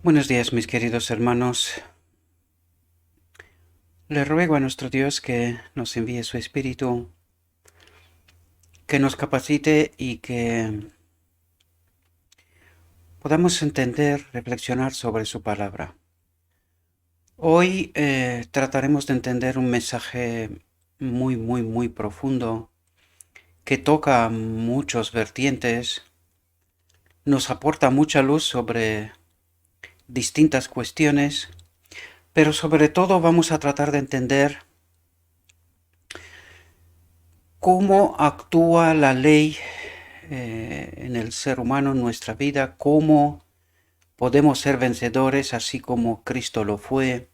Buenos días, mis queridos hermanos. Le ruego a nuestro Dios que nos envíe su Espíritu, que nos capacite y que podamos entender, reflexionar sobre su palabra. Hoy trataremos de entender un mensaje muy profundo que toca muchos vertientes, nos aporta mucha luz sobre distintas cuestiones, pero sobre todo vamos a tratar de entender cómo actúa la ley en el ser humano, en nuestra vida, cómo podemos ser vencedores así como Cristo lo fue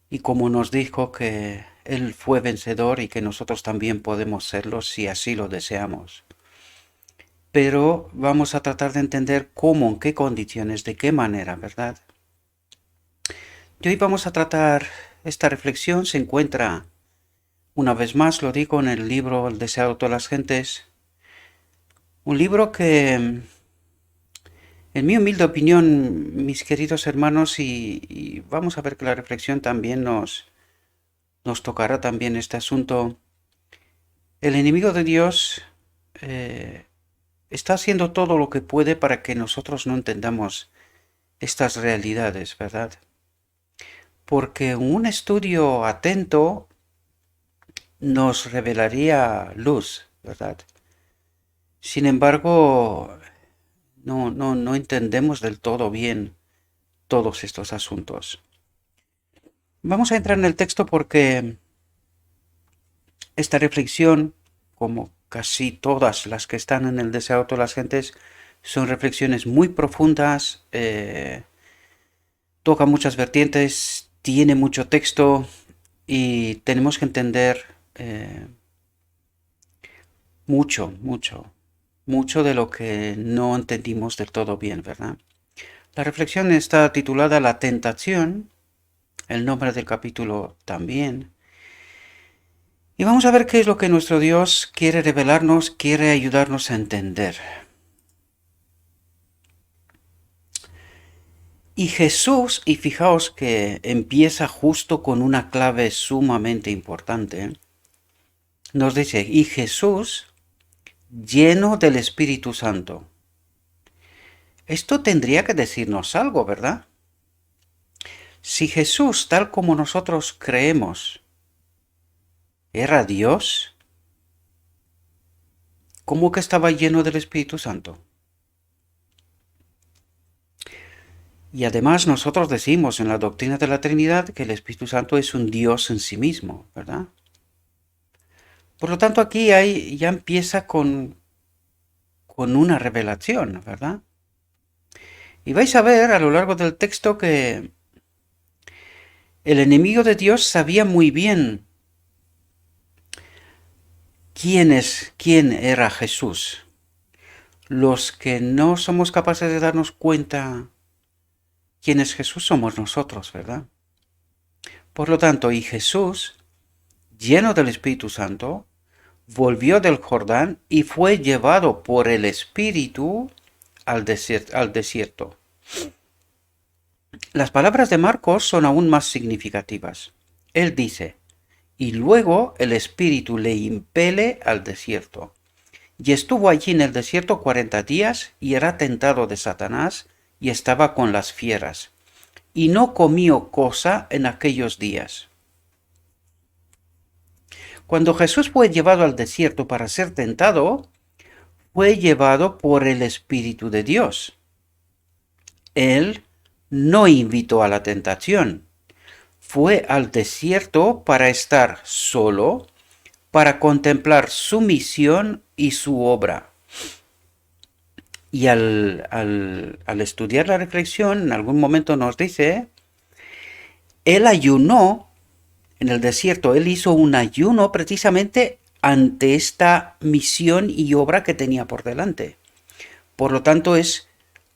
y como nos dijo que Él fue vencedor y que nosotros también podemos serlo si así lo deseamos. Pero vamos a tratar de entender cómo, en qué condiciones, de qué manera, ¿verdad? Y hoy vamos a tratar, esta reflexión se encuentra, una vez más lo digo, en el libro El deseo de todas las gentes, un libro que en mi humilde opinión, mis queridos hermanos, y vamos a ver que la reflexión también nos tocará también este asunto, el enemigo de Dios eh, está haciendo todo lo que puede para que nosotros no entendamos estas realidades, ¿verdad? Porque un estudio atento nos revelaría luz, ¿verdad? Sin embargo, no entendemos del todo bien todos estos asuntos. Vamos a entrar en el texto porque esta reflexión, como casi todas las que están en el deseo de todas las gentes, son reflexiones muy profundas, toca muchas vertientes, tiene mucho texto y tenemos que entender mucho de lo que no entendimos del todo bien, ¿verdad? La reflexión está titulada La tentación, el nombre del capítulo también. Y vamos a ver qué es lo que nuestro Dios quiere revelarnos, quiere ayudarnos a entender. Y Jesús, y fijaos que empieza justo con una clave sumamente importante, nos dice, y Jesús lleno del Espíritu Santo. Esto tendría que decirnos algo, ¿verdad? Si Jesús, tal como nosotros creemos, era Dios, ¿cómo que estaba lleno del Espíritu Santo? Y además nosotros decimos en la doctrina de la Trinidad que el Espíritu Santo es un Dios en sí mismo, ¿verdad? Por lo tanto aquí ya empieza con una revelación, ¿verdad? Y vais a ver a lo largo del texto que el enemigo de Dios sabía muy bien quién era Jesús. Los que no somos capaces de darnos cuenta quién es Jesús somos nosotros, ¿verdad? Por lo tanto, y Jesús, lleno del Espíritu Santo, volvió del Jordán y fue llevado por el Espíritu al desierto. Las palabras de Marcos son aún más significativas. Él dice, y luego el Espíritu le impele al desierto. Y estuvo allí en el desierto 40 días y era tentado de Satanás y estaba con las fieras. Y no comió cosa en aquellos días. Cuando Jesús fue llevado al desierto para ser tentado, fue llevado por el Espíritu de Dios. Él no invitó a la tentación, fue al desierto para estar solo, para contemplar su misión y su obra. Y al estudiar la reflexión, en algún momento nos dice, él ayunó en el desierto, él hizo un ayuno precisamente ante esta misión y obra que tenía por delante. Por lo tanto, es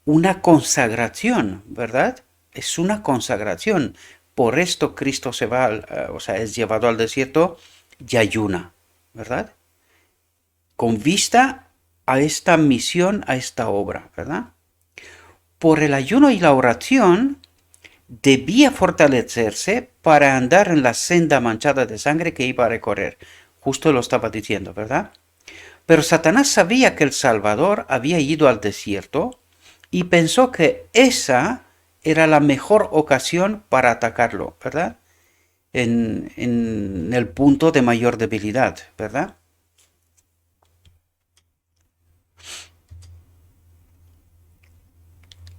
una consagración, ¿verdad? Es una consagración. Por esto Cristo se va, o sea, es llevado al desierto y ayuna, ¿verdad? Con vista a esta misión, a esta obra, ¿verdad? por el ayuno y la oración, debía fortalecerse para andar en la senda manchada de sangre que iba a recorrer. Justo lo estaba diciendo, ¿verdad? Pero Satanás sabía que el Salvador había ido al desierto y pensó que esa era la mejor ocasión para atacarlo, ¿verdad? En el punto de mayor debilidad, ¿verdad?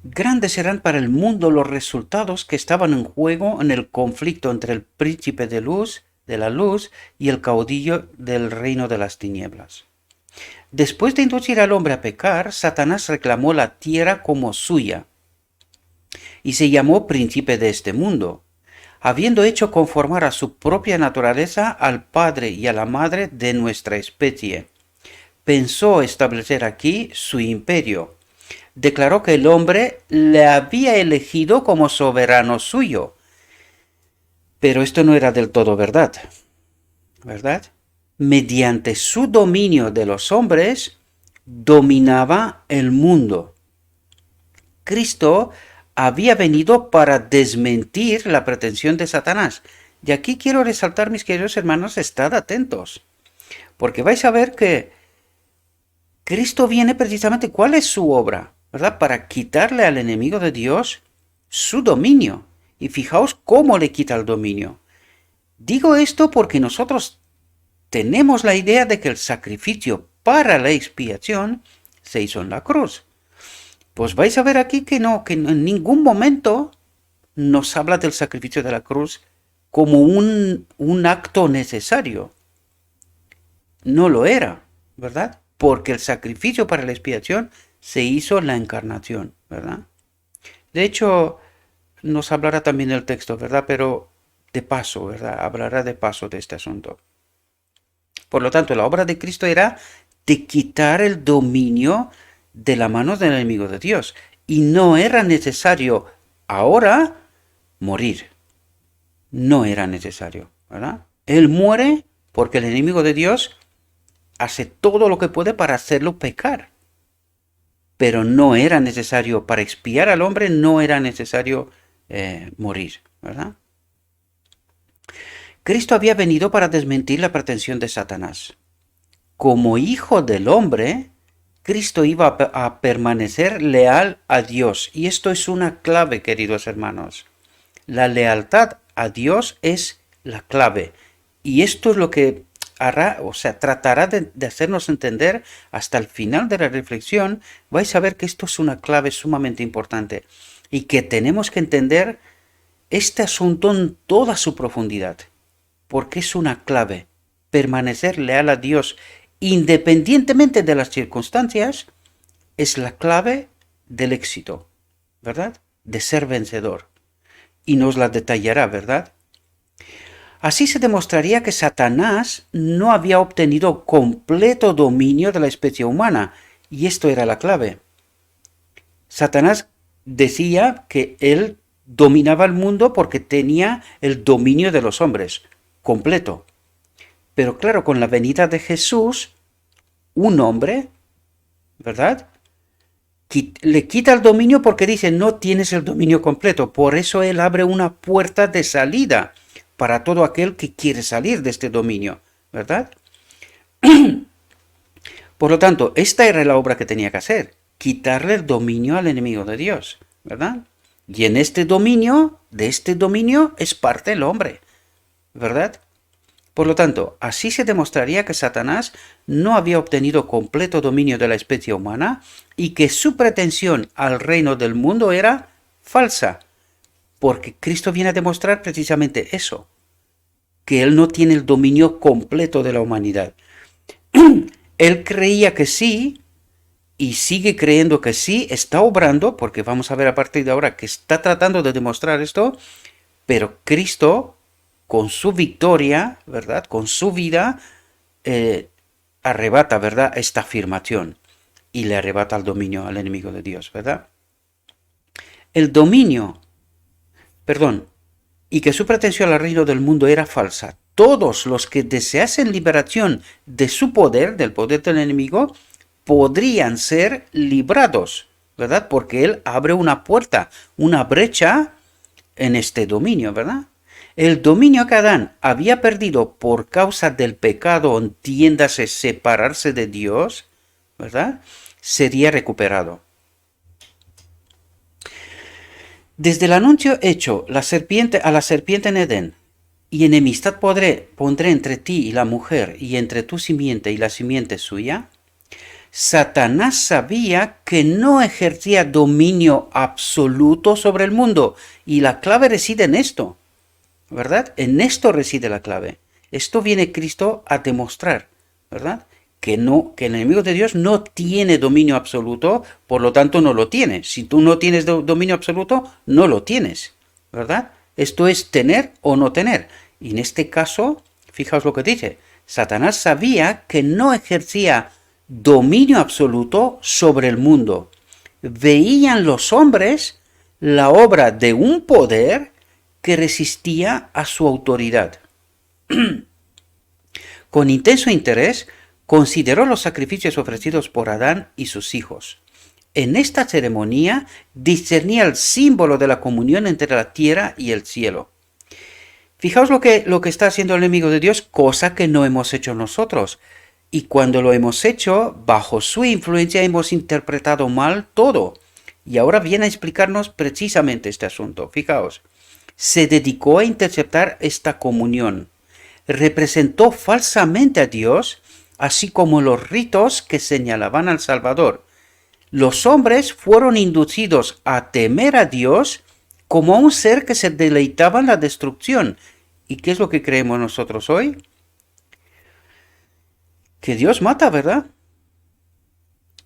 Grandes eran para el mundo los resultados que estaban en juego en el conflicto entre el príncipe de la luz, y el caudillo del reino de las tinieblas. Después de inducir al hombre a pecar, Satanás reclamó la tierra como suya y se llamó príncipe de este mundo, habiendo hecho conformar a su propia naturaleza al padre y a la madre de nuestra especie. Pensó establecer aquí su imperio. Declaró que el hombre le había elegido como soberano suyo. Pero esto no era del todo verdad, ¿verdad? Mediante su dominio de los hombres, dominaba el mundo. Cristo había venido para desmentir la pretensión de Satanás. Y aquí quiero resaltar, mis queridos hermanos, estad atentos, porque vais a ver que Cristo viene precisamente, ¿cuál es su obra? ¿Verdad? Para quitarle al enemigo de Dios su dominio. Y fijaos cómo le quita el dominio. Digo esto porque nosotros tenemos la idea de que el sacrificio para la expiación se hizo en la cruz. Pues vais a ver aquí que no, que en ningún momento nos habla del sacrificio de la cruz como un acto necesario. No lo era, ¿verdad? Porque el sacrificio para la expiación se hizo en la encarnación, ¿verdad? De hecho, nos hablará también el texto, ¿verdad? Pero de paso, ¿verdad? Hablará de paso de este asunto. Por lo tanto, la obra de Cristo era de quitar el dominio de la mano del enemigo de Dios. Y no era necesario ahora morir. No era necesario, ¿verdad? Él muere porque el enemigo de Dios hace todo lo que puede para hacerlo pecar. Pero no era necesario, para expiar al hombre, no era necesario morir, ¿verdad? Cristo había venido para desmentir la pretensión de Satanás. Como hijo del hombre, Cristo iba a permanecer leal a Dios. Y esto es una clave, queridos hermanos. La lealtad a Dios es la clave. Y esto es lo que hará, o sea, tratará de hacernos entender hasta el final de la reflexión. Vais a ver que esto es una clave sumamente importante y que tenemos que entender este asunto en toda su profundidad, porque es una clave. Permanecer leal a Dios independientemente de las circunstancias es la clave del éxito, ¿verdad? De ser vencedor. Y nos la detallará, ¿verdad? Así se demostraría que Satanás no había obtenido completo dominio de la especie humana, y esto era la clave. Satanás decía que él dominaba el mundo porque tenía el dominio de los hombres, completo. Pero claro, con la venida de Jesús, un hombre, ¿verdad? Le quita el dominio porque dice, no tienes el dominio completo. Por eso él abre una puerta de salida para todo aquel que quiere salir de este dominio, ¿verdad? Por lo tanto, esta era la obra que tenía que hacer, quitarle el dominio al enemigo de Dios, ¿verdad? Y en este dominio, de este dominio, es parte el hombre, ¿verdad? Por lo tanto, así se demostraría que Satanás no había obtenido completo dominio de la especie humana y que su pretensión al reino del mundo era falsa, porque Cristo viene a demostrar precisamente eso, que Él no tiene el dominio completo de la humanidad. Él creía que sí, y sigue creyendo que sí, está obrando, porque vamos a ver a partir de ahora que está tratando de demostrar esto, pero Cristo, con su victoria, ¿verdad? Con su vida, arrebata, ¿verdad? Esta afirmación y le arrebata el dominio al enemigo de Dios, ¿verdad? El dominio, perdón, y que su pretensión al reino del mundo era falsa. Todos los que deseasen liberación de su poder, del poder del enemigo, podrían ser librados, ¿verdad? Porque Él abre una puerta, una brecha en este dominio, ¿verdad? El dominio que Adán había perdido por causa del pecado, entiéndase, separarse de Dios, ¿verdad? Sería recuperado. Desde el anuncio hecho a la serpiente en Edén, y enemistad pondré entre ti y la mujer, y entre tu simiente y la simiente suya, Satanás sabía que no ejercía dominio absoluto sobre el mundo, y la clave reside en esto, ¿verdad? En esto reside la clave. Esto viene Cristo a demostrar, ¿verdad? Que no, que el enemigo de Dios no tiene dominio absoluto, por lo tanto no lo tiene. Si tú no tienes dominio absoluto, no lo tienes, ¿verdad? Esto es tener o no tener. Y en este caso, fijaos lo que dice, Satanás sabía que no ejercía dominio absoluto sobre el mundo. Veían los hombres la obra de un poder que resistía a su autoridad. Con intenso interés, consideró los sacrificios ofrecidos por Adán y sus hijos. En esta ceremonia discernía el símbolo de la comunión entre la tierra y el cielo. Fijaos lo que está haciendo el enemigo de Dios, cosa que no hemos hecho nosotros. Y cuando lo hemos hecho, bajo su influencia hemos interpretado mal todo. Y ahora viene a explicarnos precisamente este asunto. Fijaos, se dedicó a interceptar esta comunión. Representó falsamente a Dios, así como los ritos que señalaban al Salvador. Los hombres fueron inducidos a temer a Dios como a un ser que se deleitaba en la destrucción. ¿Y qué es lo que creemos nosotros hoy? Que Dios mata, ¿verdad?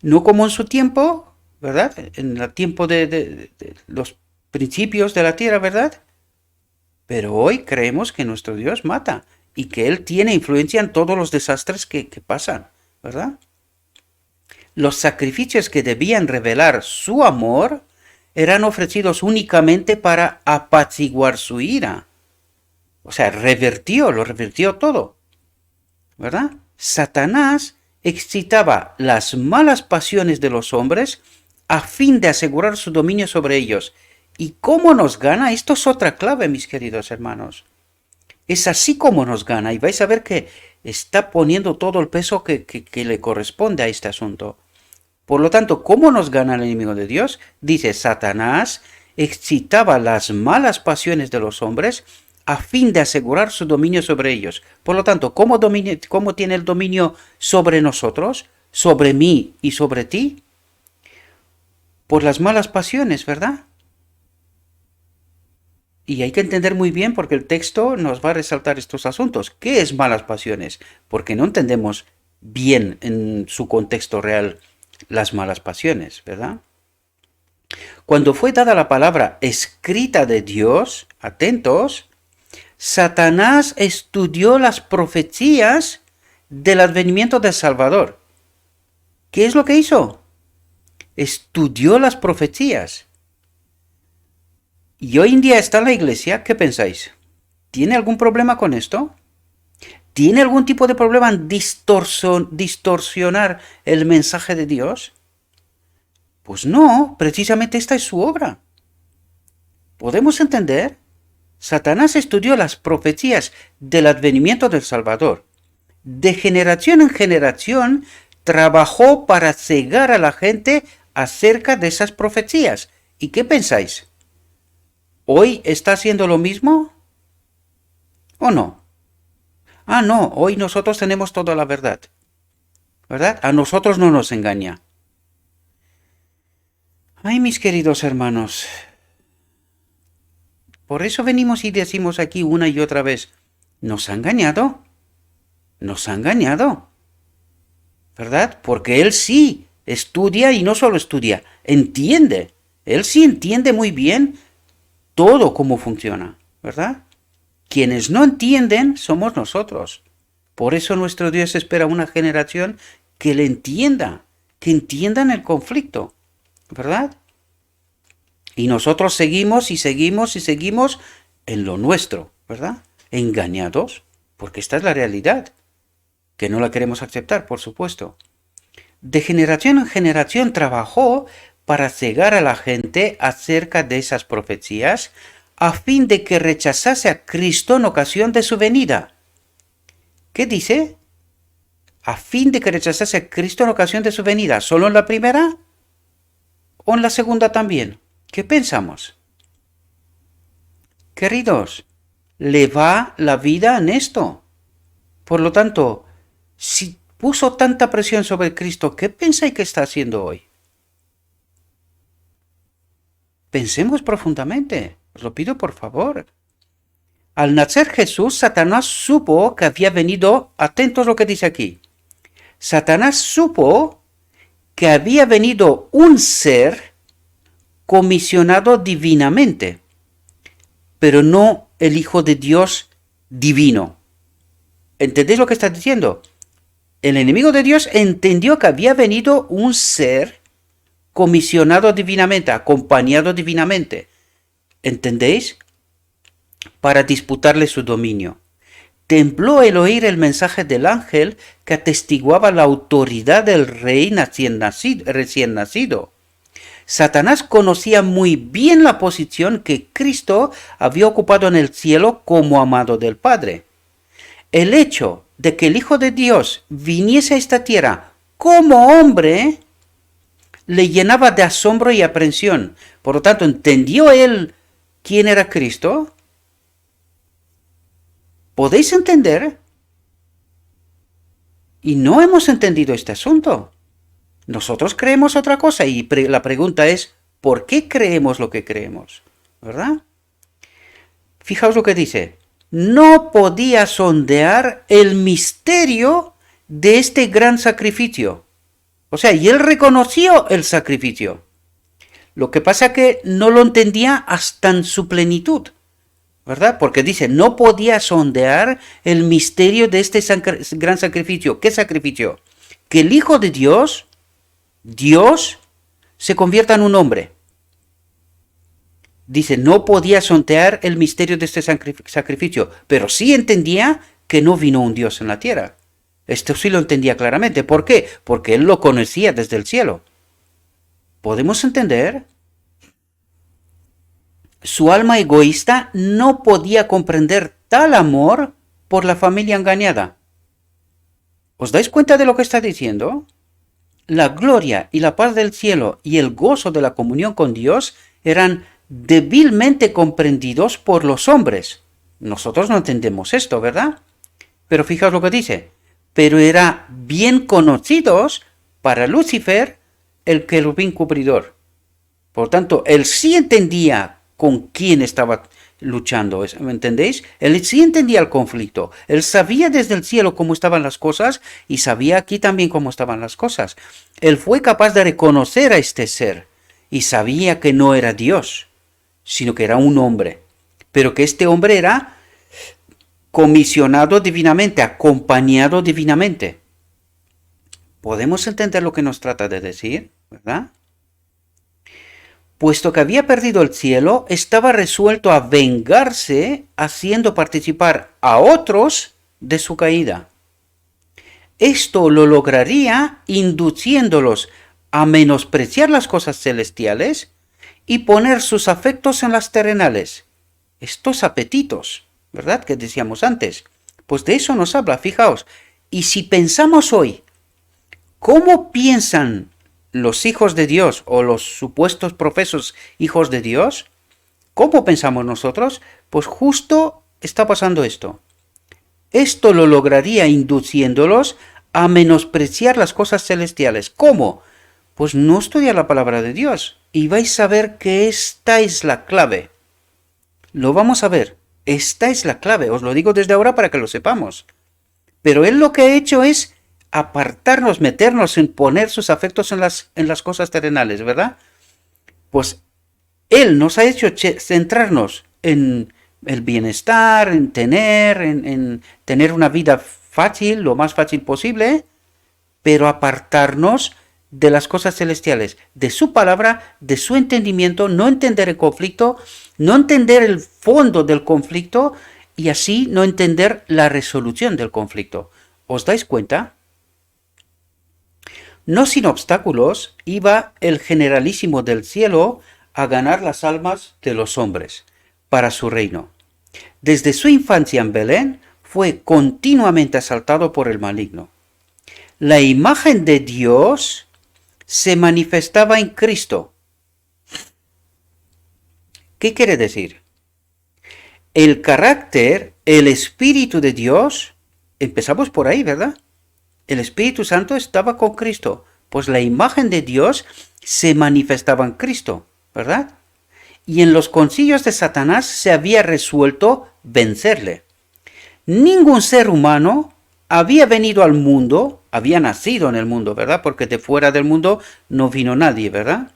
No como en su tiempo, ¿verdad? En el tiempo de los principios de la tierra, ¿verdad? Pero hoy creemos que nuestro Dios mata y que Él tiene influencia en todos los desastres que pasan, ¿verdad? Los sacrificios que debían revelar su amor eran ofrecidos únicamente para apaciguar su ira. O sea, lo revirtió todo, ¿verdad? Satanás excitaba las malas pasiones de los hombres a fin de asegurar su dominio sobre ellos. ¿Y cómo nos gana? Esto es otra clave, mis queridos hermanos. Es así como nos gana, y vais a ver que está poniendo todo el peso que le corresponde a este asunto. Por lo tanto, ¿cómo nos gana el enemigo de Dios? Dice, Satanás excitaba las malas pasiones de los hombres a fin de asegurar su dominio sobre ellos. Por lo tanto, ¿cómo tiene el dominio sobre nosotros, sobre mí y sobre ti? Por las malas pasiones, ¿verdad? Y hay que entender muy bien porque el texto nos va a resaltar estos asuntos. ¿Qué es malas pasiones? Porque no entendemos bien en su contexto real las malas pasiones, ¿verdad? Cuando fue dada la palabra escrita de Dios, atentos, Satanás estudió las profecías del advenimiento del Salvador. ¿Qué es lo que hizo? Estudió las profecías. Y hoy en día está en la iglesia, ¿qué pensáis? ¿Tiene algún problema con esto? ¿Tiene algún tipo de problema en distorsionar el mensaje de Dios? Pues no, precisamente esta es su obra. ¿Podemos entender? Satanás estudió las profecías del advenimiento del Salvador. De generación en generación trabajó para cegar a la gente acerca de esas profecías. ¿Y qué pensáis? ¿Hoy está haciendo lo mismo? ¿O no? Ah, no, hoy nosotros tenemos toda la verdad. ¿Verdad? A nosotros no nos engaña. Ay, mis queridos hermanos. Por eso venimos y decimos aquí una y otra vez, ¿nos ha engañado? ¿Nos ha engañado? ¿Verdad? Porque él sí estudia y no solo estudia, entiende. Él sí entiende muy bien todo cómo funciona, ¿verdad? Quienes no entienden somos nosotros. Por eso nuestro Dios espera una generación que le entienda, que entiendan el conflicto, ¿verdad? Y nosotros seguimos y seguimos y seguimos en lo nuestro, ¿verdad? Engañados, porque esta es la realidad, que no la queremos aceptar, por supuesto. De generación en generación trabajó para cegar a la gente acerca de esas profecías, a fin de que rechazase a Cristo en ocasión de su venida. ¿Qué dice? A fin de que rechazase a Cristo en ocasión de su venida. ¿Solo en la primera o en la segunda también? ¿Qué pensamos? Queridos, le va la vida en esto. Por lo tanto, si puso tanta presión sobre Cristo, ¿qué pensáis que está haciendo hoy? Pensemos profundamente. Os lo pido por favor. Al nacer Jesús, Satanás supo que había venido, atentos a lo que dice aquí, Satanás supo que había venido un ser comisionado divinamente, pero no el Hijo de Dios divino. ¿Entendéis lo que está diciendo? El enemigo de Dios entendió que había venido un ser comisionado divinamente, acompañado divinamente. ¿Entendéis? Para disputarle su dominio. Tembló el oír el mensaje del ángel que atestiguaba la autoridad del rey recién nacido. Satanás conocía muy bien la posición que Cristo había ocupado en el cielo como amado del Padre. El hecho de que el Hijo de Dios viniese a esta tierra como hombre le llenaba de asombro y aprensión. Por lo tanto, ¿entendió él quién era Cristo? ¿Podéis entender? Y no hemos entendido este asunto. Nosotros creemos otra cosa y la pregunta es, ¿por qué creemos lo que creemos? ¿Verdad? Fijaos lo que dice. No podía sondear el misterio de este gran sacrificio. O sea, y él reconoció el sacrificio. Lo que pasa es que no lo entendía hasta en su plenitud. ¿Verdad? Porque dice, no podía sondear el misterio de este gran sacrificio. ¿Qué sacrificio? Que el Hijo de Dios, Dios, se convierta en un hombre. Dice, no podía sondear el misterio de este sacrificio, pero sí entendía que no vino un Dios en la tierra. Esto sí lo entendía claramente. ¿Por qué? Porque él lo conocía desde el cielo. ¿Podemos entender? Su alma egoísta no podía comprender tal amor por la familia engañada. ¿Os dais cuenta de lo que está diciendo? La gloria y la paz del cielo y el gozo de la comunión con Dios eran débilmente comprendidos por los hombres. Nosotros no entendemos esto, ¿verdad? Pero fijaos lo que dice. Pero era bien conocidos para Lucifer, el querubín cubridor. Por tanto, él sí entendía con quién estaba luchando, ¿me entendéis? Él sí entendía el conflicto, él sabía desde el cielo cómo estaban las cosas y sabía aquí también cómo estaban las cosas. Él fue capaz de reconocer a este ser y sabía que no era Dios, sino que era un hombre, pero que este hombre era comisionado divinamente, acompañado divinamente. ¿Podemos entender lo que nos trata de decir, verdad? Puesto que había perdido el cielo, estaba resuelto a vengarse haciendo participar a otros de su caída. Esto lo lograría induciéndolos a menospreciar las cosas celestiales y poner sus afectos en las terrenales. Estos apetitos, ¿verdad? Que decíamos antes. Pues de eso nos habla, fijaos. Y si pensamos hoy, ¿cómo piensan los hijos de Dios o los supuestos profesos hijos de Dios? ¿Cómo pensamos nosotros? Pues justo está pasando esto. Esto lo lograría induciéndolos a menospreciar las cosas celestiales. ¿Cómo? Pues no estudiar la palabra de Dios y vais a ver que esta es la clave. Lo vamos a ver. Esta es la clave. Os lo digo desde ahora para que lo sepamos. Pero él lo que ha hecho es apartarnos, meternos en poner sus afectos en las cosas terrenales, ¿verdad? Pues él nos ha hecho centrarnos en el bienestar, en tener una vida fácil, lo más fácil posible, pero apartarnos de las cosas celestiales, de su palabra, de su entendimiento, no entender el conflicto, no entender el fondo del conflicto y así no entender la resolución del conflicto. ¿Os dais cuenta? No sin obstáculos iba el generalísimo del cielo a ganar las almas de los hombres para su reino. Desde su infancia en Belén fue continuamente asaltado por el maligno. La imagen de Dios se manifestaba en Cristo. ¿Qué quiere decir? El carácter, el Espíritu de Dios, empezamos por ahí, ¿verdad? El Espíritu Santo estaba con Cristo, pues la imagen de Dios se manifestaba en Cristo, ¿verdad? Y en los concilios de Satanás se había resuelto vencerle. Ningún ser humano había venido al mundo, había nacido en el mundo, ¿verdad? Porque de fuera del mundo no vino nadie, ¿verdad?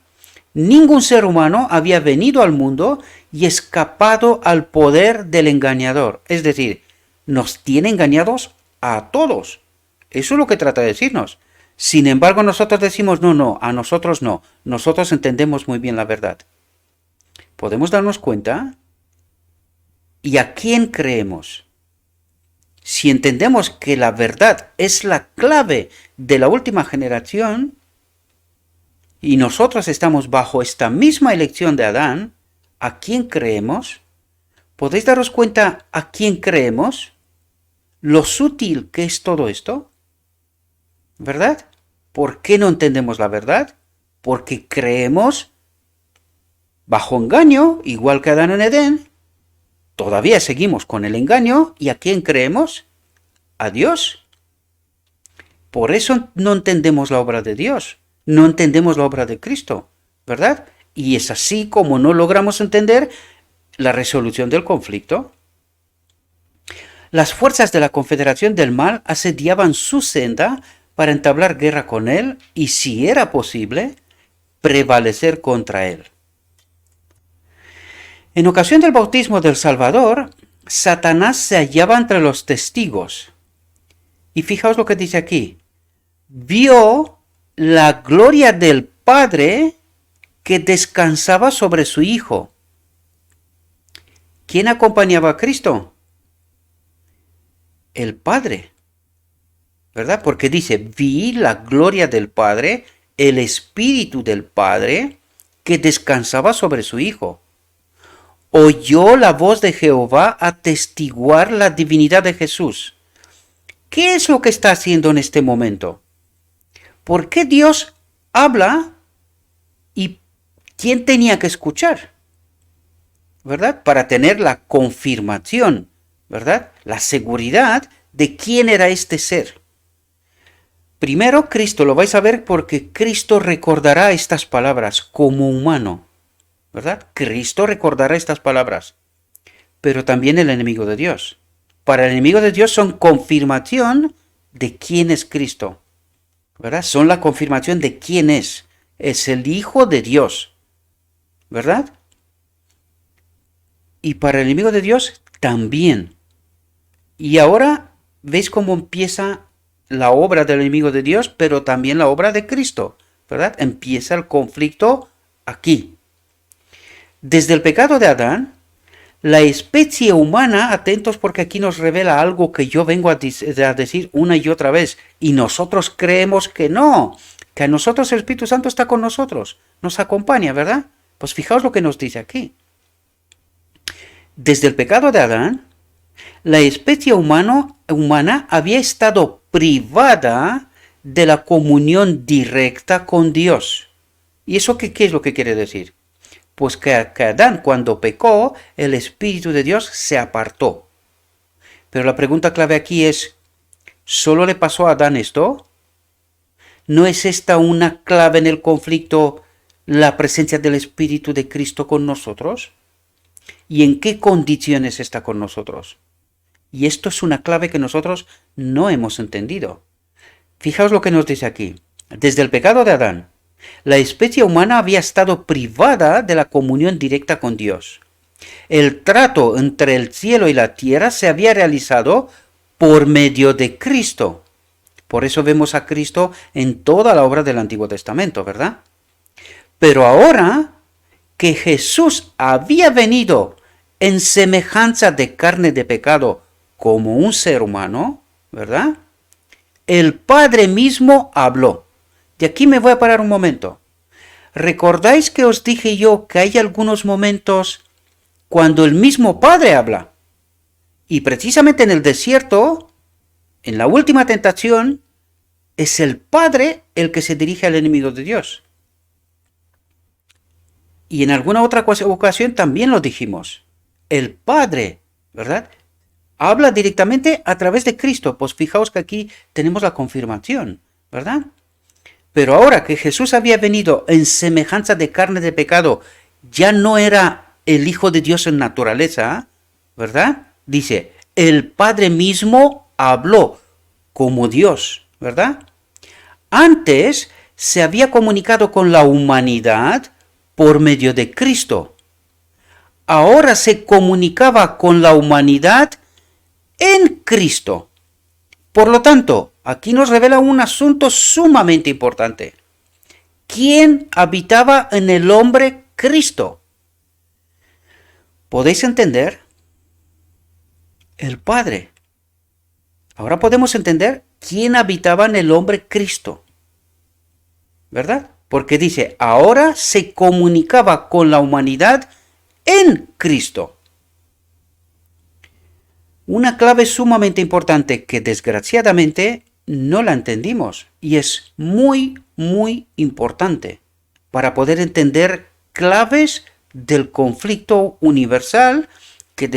Ningún ser humano había venido al mundo y escapado al poder del engañador. Es decir, nos tiene engañados a todos. Eso es lo que trata de decirnos. Sin embargo, nosotros decimos, no, a nosotros no. Nosotros entendemos muy bien la verdad. ¿Podemos darnos cuenta? ¿Y a quién creemos? Si entendemos que la verdad es la clave de la última generación, y nosotros estamos bajo esta misma elección de Adán, ¿a quién creemos? ¿Podéis daros cuenta a quién creemos? Lo sutil que es todo esto, ¿verdad? ¿Por qué no entendemos la verdad? Porque creemos bajo engaño, igual que Adán en Edén. Todavía seguimos con el engaño. ¿Y a quién creemos? A Dios. Por eso no entendemos la obra de Dios. No entendemos la obra de Cristo, ¿verdad? Y es así como no logramos entender la resolución del conflicto. Las fuerzas de la Confederación del Mal asediaban su senda para entablar guerra con él y, si era posible, prevalecer contra él. En ocasión del bautismo del Salvador, Satanás se hallaba entre los testigos. Y fijaos lo que dice aquí. Vio la gloria del Padre que descansaba sobre su Hijo. ¿Quién acompañaba a Cristo? El Padre, ¿verdad? Porque dice, vi la gloria del Padre, el Espíritu del Padre que descansaba sobre su Hijo. Oyó la voz de Jehová atestiguar la divinidad de Jesús. ¿Qué es lo que está haciendo en este momento? ¿Por qué Dios habla y quién tenía que escuchar? ¿Verdad? Para tener la confirmación, ¿verdad? La seguridad de quién era este ser. Primero, Cristo, lo vais a ver porque Cristo recordará estas palabras como humano, ¿verdad? Cristo recordará estas palabras, pero también el enemigo de Dios. Para el enemigo de Dios son confirmación de quién es Cristo. ¿Verdad? Son la confirmación de quién es. Es el Hijo de Dios. ¿Verdad? Y para el enemigo de Dios también. Y ahora veis cómo empieza la obra del enemigo de Dios, pero también la obra de Cristo. ¿Verdad? Empieza el conflicto aquí. Desde el pecado de Adán, la especie humana, atentos porque aquí nos revela algo que yo vengo a decir una y otra vez, y nosotros creemos que no, que a nosotros el Espíritu Santo está con nosotros, nos acompaña, ¿verdad? Pues fijaos lo que nos dice aquí. Desde el pecado de Adán, la especie humana había estado privada de la comunión directa con Dios. ¿Y eso qué es lo que quiere decir? Pues que Adán, cuando pecó, el Espíritu de Dios se apartó. Pero la pregunta clave aquí es, ¿solo le pasó a Adán esto? ¿No es esta una clave en el conflicto, la presencia del Espíritu de Cristo con nosotros? ¿Y en qué condiciones está con nosotros? Y esto es una clave que nosotros no hemos entendido. Fijaos lo que nos dice aquí. Desde el pecado de Adán, la especie humana había estado privada de la comunión directa con Dios. El trato entre el cielo y la tierra se había realizado por medio de Cristo. Por eso vemos a Cristo en toda la obra del Antiguo Testamento, ¿verdad? Pero ahora que Jesús había venido en semejanza de carne de pecado como un ser humano, ¿verdad? El Padre mismo habló. de aquí me voy a parar un momento. ¿Recordáis que os dije yo que hay algunos momentos cuando el mismo Padre habla? Y precisamente en el desierto, en la última tentación, es el Padre el que se dirige al enemigo de Dios. Y en alguna otra ocasión también lo dijimos. El Padre, ¿verdad?, habla directamente a través de Cristo. Pues fijaos que aquí tenemos la confirmación, ¿verdad? Pero ahora que Jesús había venido en semejanza de carne de pecado, ya no era el Hijo de Dios en naturaleza, ¿verdad? Dice, el Padre mismo habló como Dios, ¿verdad? Antes se había comunicado con la humanidad por medio de Cristo. Ahora se comunicaba con la humanidad en Cristo. Por lo tanto, aquí nos revela un asunto sumamente importante. ¿Quién habitaba en el hombre Cristo? ¿Podéis entender? El Padre. Ahora podemos entender quién habitaba en el hombre Cristo, ¿verdad? Porque dice, ahora se comunicaba con la humanidad en Cristo. Una clave sumamente importante que desgraciadamente no la entendimos y es muy, muy importante para poder entender claves del conflicto universal que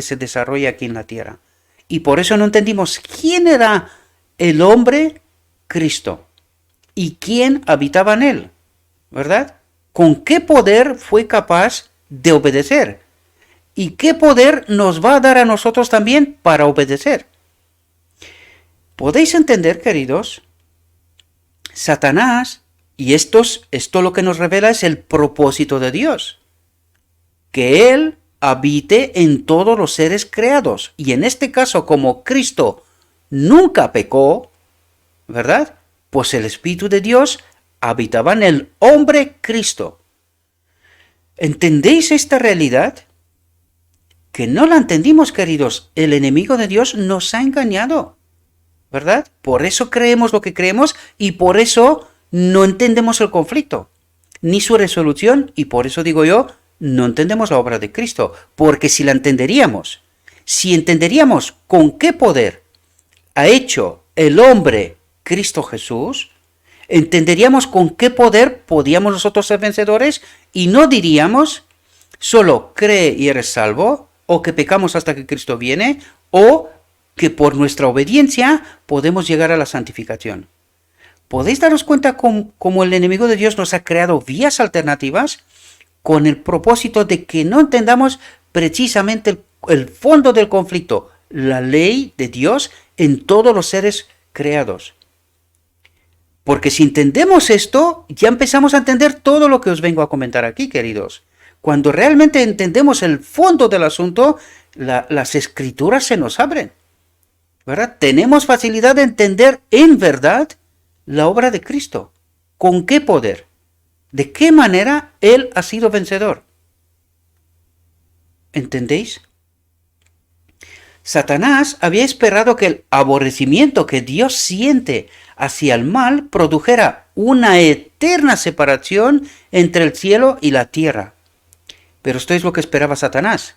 se desarrolla aquí en la tierra. Y por eso no entendimos quién era el hombre Cristo y quién habitaba en él, ¿verdad? ¿Con qué poder fue capaz de obedecer? ¿Y qué poder nos va a dar a nosotros también para obedecer? ¿Podéis entender, queridos? Satanás, y esto lo que nos revela es el propósito de Dios, que Él habite en todos los seres creados. Y en este caso, como Cristo nunca pecó, ¿verdad? Pues el Espíritu de Dios habitaba en el hombre Cristo. ¿Entendéis esta realidad? Que no la entendimos, queridos. El enemigo de Dios nos ha engañado, ¿verdad? Por eso creemos lo que creemos y por eso no entendemos el conflicto, ni su resolución, y por eso digo yo, no entendemos la obra de Cristo, porque si la entenderíamos, si entenderíamos con qué poder ha hecho el hombre Cristo Jesús, entenderíamos con qué poder podíamos nosotros ser vencedores y no diríamos, solo cree y eres salvo, o que pecamos hasta que Cristo viene, o que por nuestra obediencia podemos llegar a la santificación. ¿Podéis daros cuenta cómo el enemigo de Dios nos ha creado vías alternativas con el propósito de que no entendamos precisamente el fondo del conflicto, la ley de Dios en todos los seres creados? Porque si entendemos esto, ya empezamos a entender todo lo que os vengo a comentar aquí, queridos. Cuando realmente entendemos el fondo del asunto, las escrituras se nos abren, ¿verdad? Tenemos facilidad de entender en verdad la obra de Cristo. ¿Con qué poder? ¿De qué manera Él ha sido vencedor? ¿Entendéis? Satanás había esperado que el aborrecimiento que Dios siente hacia el mal produjera una eterna separación entre el cielo y la tierra. Pero esto es lo que esperaba Satanás.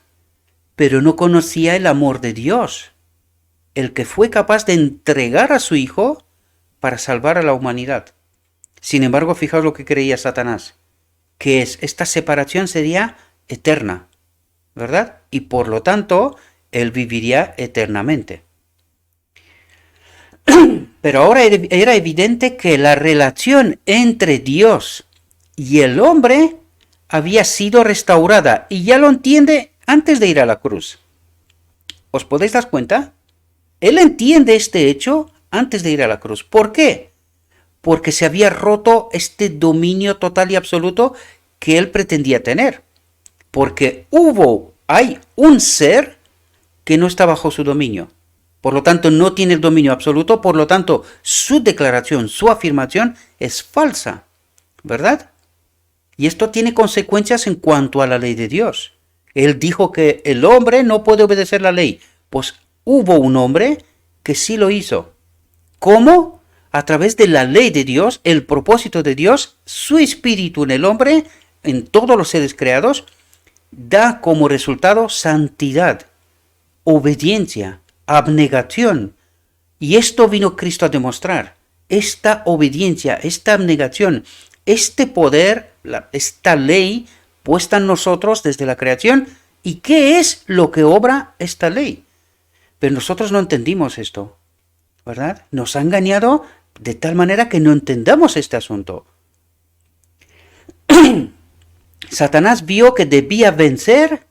Pero no conocía el amor de Dios, el que fue capaz de entregar a su Hijo para salvar a la humanidad. Sin embargo, fijaos lo que creía Satanás, que esta separación sería eterna, ¿verdad? Y por lo tanto, él viviría eternamente. Pero ahora era evidente que la relación entre Dios y el hombre había sido restaurada, y ya lo entiende antes de ir a la cruz. ¿Os podéis dar cuenta? Él entiende este hecho antes de ir a la cruz. ¿Por qué? Porque se había roto este dominio total y absoluto que él pretendía tener. Porque hay un ser que no está bajo su dominio. Por lo tanto, no tiene el dominio absoluto. Por lo tanto, su declaración, su afirmación es falsa, ¿verdad? Y esto tiene consecuencias en cuanto a la ley de Dios. Él dijo que el hombre no puede obedecer la ley. Pues hubo un hombre que sí lo hizo. ¿Cómo? a través de la ley de Dios, el propósito de Dios, su espíritu en el hombre, en todos los seres creados, da como resultado santidad, obediencia, abnegación. Y esto vino Cristo a demostrar. Esta obediencia, esta abnegación, este poder, esta ley puesta en nosotros desde la creación. ¿Y qué es lo que obra esta ley? Pero nosotros no entendimos esto, ¿verdad? Nos ha engañado de tal manera que no entendamos este asunto. Satanás vio que debía vencer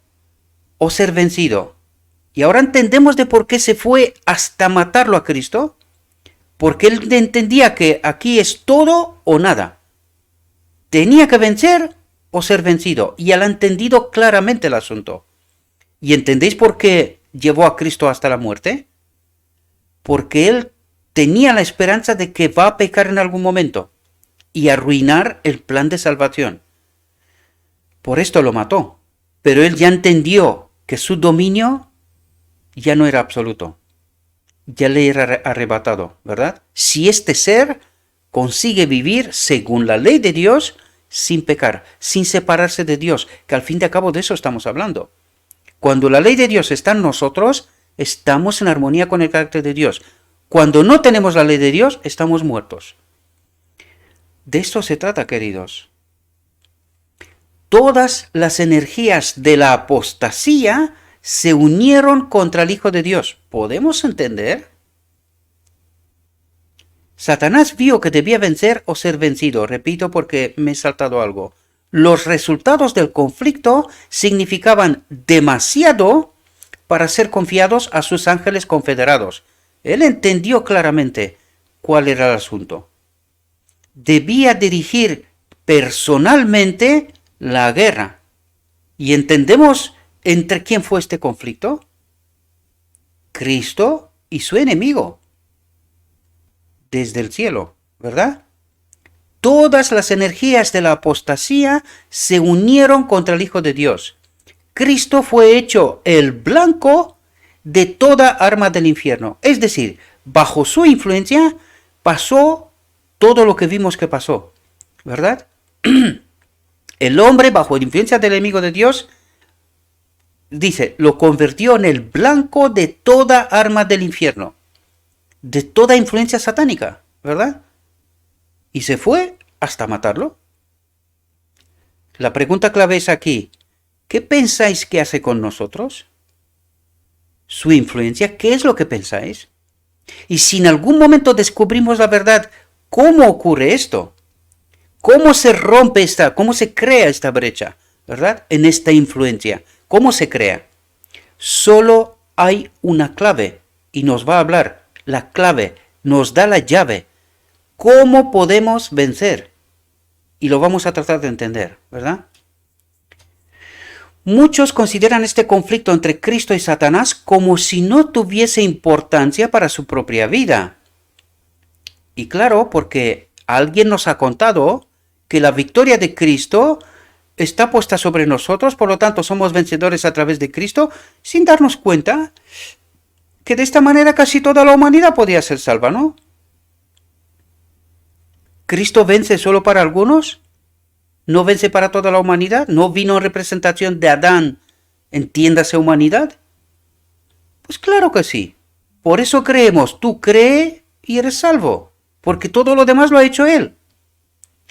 o ser vencido. Y ahora entendemos de por qué se fue hasta matarlo a Cristo. Porque él entendía que aquí es todo o nada. Tenía que vencer o ser vencido. Y él ha entendido claramente el asunto. ¿Y entendéis por qué llevó a Cristo hasta la muerte? Porque él tenía la esperanza de que va a pecar en algún momento y arruinar el plan de salvación. Por esto lo mató. Pero él ya entendió que su dominio ya no era absoluto. Ya le era arrebatado, ¿verdad? Si este ser consigue vivir según la ley de Dios, sin pecar, sin separarse de Dios, que al fin y al cabo de eso estamos hablando. Cuando la ley de Dios está en nosotros, estamos en armonía con el carácter de Dios. Cuando no tenemos la ley de Dios, estamos muertos. De esto se trata, queridos. Todas las energías de la apostasía se unieron contra el Hijo de Dios. ¿Podemos entender? Satanás vio que debía vencer o ser vencido. Repito porque me he saltado algo. Los resultados del conflicto significaban demasiado para ser confiados a sus ángeles confederados. Él entendió claramente cuál era el asunto. Debía dirigir personalmente la guerra. ¿Y entendemos entre quién fue este conflicto? Cristo y su enemigo. Desde el cielo, ¿verdad? Todas las energías de la apostasía se unieron contra el Hijo de Dios. Cristo fue hecho el blanco de toda arma del infierno. Es decir, bajo su influencia pasó todo lo que vimos que pasó, ¿verdad? El hombre, bajo la influencia del enemigo de Dios, dice, lo convirtió en el blanco de toda arma del infierno, de toda influencia satánica, ¿verdad? Y se fue hasta matarlo. La pregunta clave es aquí, ¿qué pensáis que hace con nosotros? Su influencia, ¿qué es lo que pensáis? Y si en algún momento descubrimos la verdad, ¿cómo ocurre esto? ¿Cómo se rompe cómo se crea esta brecha, ¿verdad? En esta influencia. ¿Cómo se crea? Solo hay una clave y nos va a hablar. La clave nos da la llave. ¿Cómo podemos vencer? Y lo vamos a tratar de entender, ¿verdad? Muchos consideran este conflicto entre Cristo y Satanás como si no tuviese importancia para su propia vida. Y claro, porque alguien nos ha contado que la victoria de Cristo está puesta sobre nosotros, por lo tanto somos vencedores a través de Cristo, sin darnos cuenta que de esta manera casi toda la humanidad podía ser salva, ¿no? ¿Cristo vence solo para algunos? ¿No vence para toda la humanidad? ¿No vino en representación de Adán, entiéndase humanidad? Pues claro que sí. Por eso creemos, tú cree y eres salvo, porque todo lo demás lo ha hecho Él,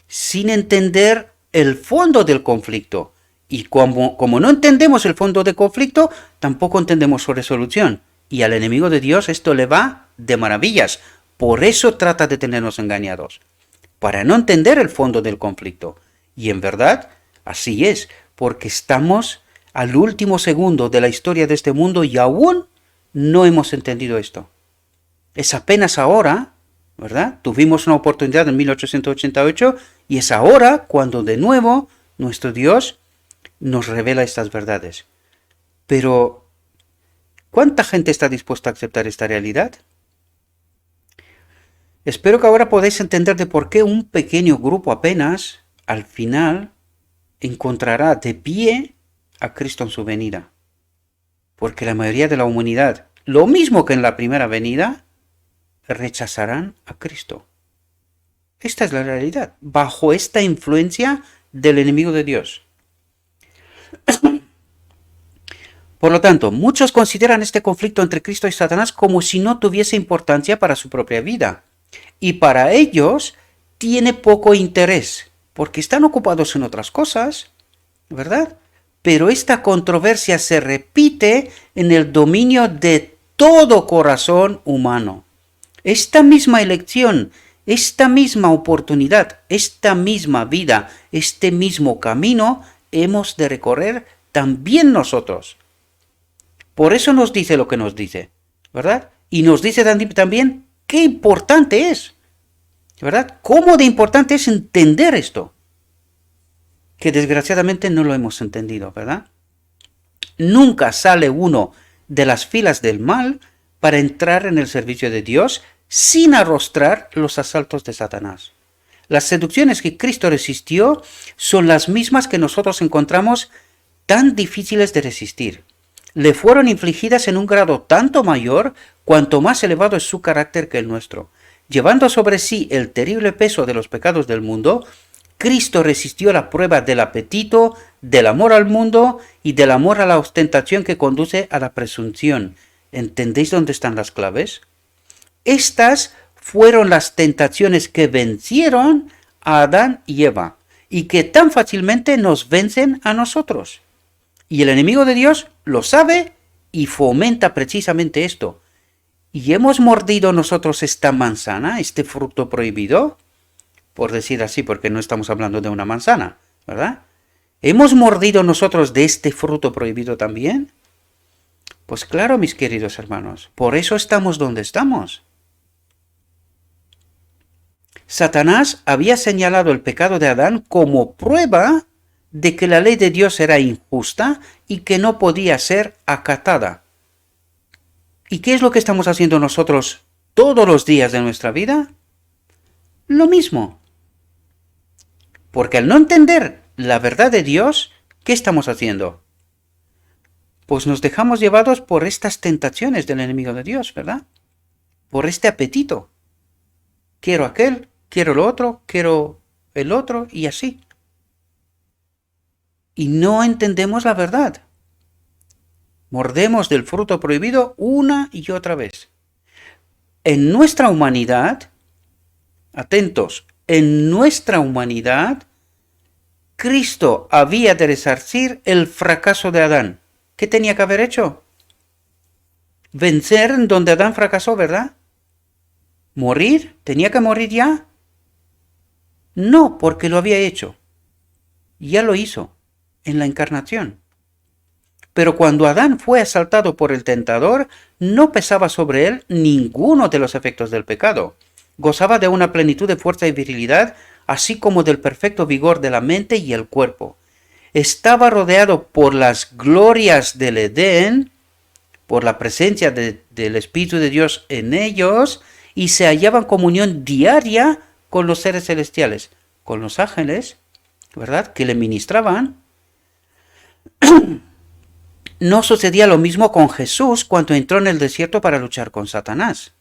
sin entender el fondo del conflicto. Y como no entendemos el fondo del conflicto, tampoco entendemos su resolución. Y al enemigo de Dios esto le va de maravillas. Por eso trata de tenernos engañados, para no entender el fondo del conflicto. Y en verdad, así es, porque estamos al último segundo de la historia de este mundo y aún no hemos entendido esto. Es apenas ahora, ¿verdad? Tuvimos una oportunidad en 1888 y es ahora cuando de nuevo nuestro Dios nos revela estas verdades. Pero, ¿cuánta gente está dispuesta a aceptar esta realidad? Espero que ahora podáis entender de por qué un pequeño grupo apenas, al final, encontrará de pie a Cristo en su venida. Porque la mayoría de la humanidad, lo mismo que en la primera venida, rechazarán a Cristo. Esta es la realidad, bajo esta influencia del enemigo de Dios. Por lo tanto, muchos consideran este conflicto entre Cristo y Satanás como si no tuviese importancia para su propia vida. Y para ellos tiene poco interés, porque están ocupados en otras cosas, ¿verdad? Pero esta controversia se repite en el dominio de todo corazón humano. Esta misma elección, esta misma oportunidad, esta misma vida, este mismo camino hemos de recorrer también nosotros. Por eso nos dice lo que nos dice, ¿verdad? Y nos dice también qué importante es, ¿verdad? Cómo de importante es entender esto, que desgraciadamente no lo hemos entendido, ¿verdad? Nunca sale uno de las filas del mal para entrar en el servicio de Dios sin arrostrar los asaltos de Satanás. Las seducciones que Cristo resistió son las mismas que nosotros encontramos tan difíciles de resistir. Le fueron infligidas en un grado tanto mayor cuanto más elevado es su carácter que el nuestro. Llevando sobre sí el terrible peso de los pecados del mundo, Cristo resistió la prueba del apetito, del amor al mundo y del amor a la ostentación que conduce a la presunción. ¿Entendéis dónde están las claves? Estas fueron las tentaciones que vencieron a Adán y Eva y que tan fácilmente nos vencen a nosotros. Y el enemigo de Dios lo sabe y fomenta precisamente esto. ¿Y hemos mordido nosotros esta manzana, este fruto prohibido? Por decir así, porque no estamos hablando de una manzana, ¿verdad? ¿Hemos mordido nosotros de este fruto prohibido también? Pues claro, mis queridos hermanos, por eso estamos donde estamos. Satanás había señalado el pecado de Adán como prueba de que la ley de Dios era injusta y que no podía ser acatada. ¿Y qué es lo que estamos haciendo nosotros todos los días de nuestra vida? Lo mismo. Porque al no entender la verdad de Dios, ¿qué estamos haciendo? Pues nos dejamos llevados por estas tentaciones del enemigo de Dios, ¿verdad? Por este apetito. Quiero aquel, quiero lo otro, quiero el otro y así. Y no entendemos la verdad. Mordemos del fruto prohibido una y otra vez. En nuestra humanidad, atentos, en nuestra humanidad, Cristo había de resarcir el fracaso de Adán. ¿Qué tenía que haber hecho? Vencer en donde Adán fracasó, ¿verdad? ¿Morir? ¿Tenía que morir ya? No, porque lo había hecho. Ya lo hizo en la encarnación. Pero cuando Adán fue asaltado por el tentador, no pesaba sobre él ninguno de los efectos del pecado. Gozaba de una plenitud de fuerza y virilidad, así como del perfecto vigor de la mente y el cuerpo. Estaba rodeado por las glorias del Edén, por la presencia del Espíritu de Dios en ellos, y se hallaba en comunión diaria con los seres celestiales, con los ángeles, ¿verdad?, que le ministraban. No sucedía lo mismo con Jesús cuando entró en el desierto para luchar con Satanás.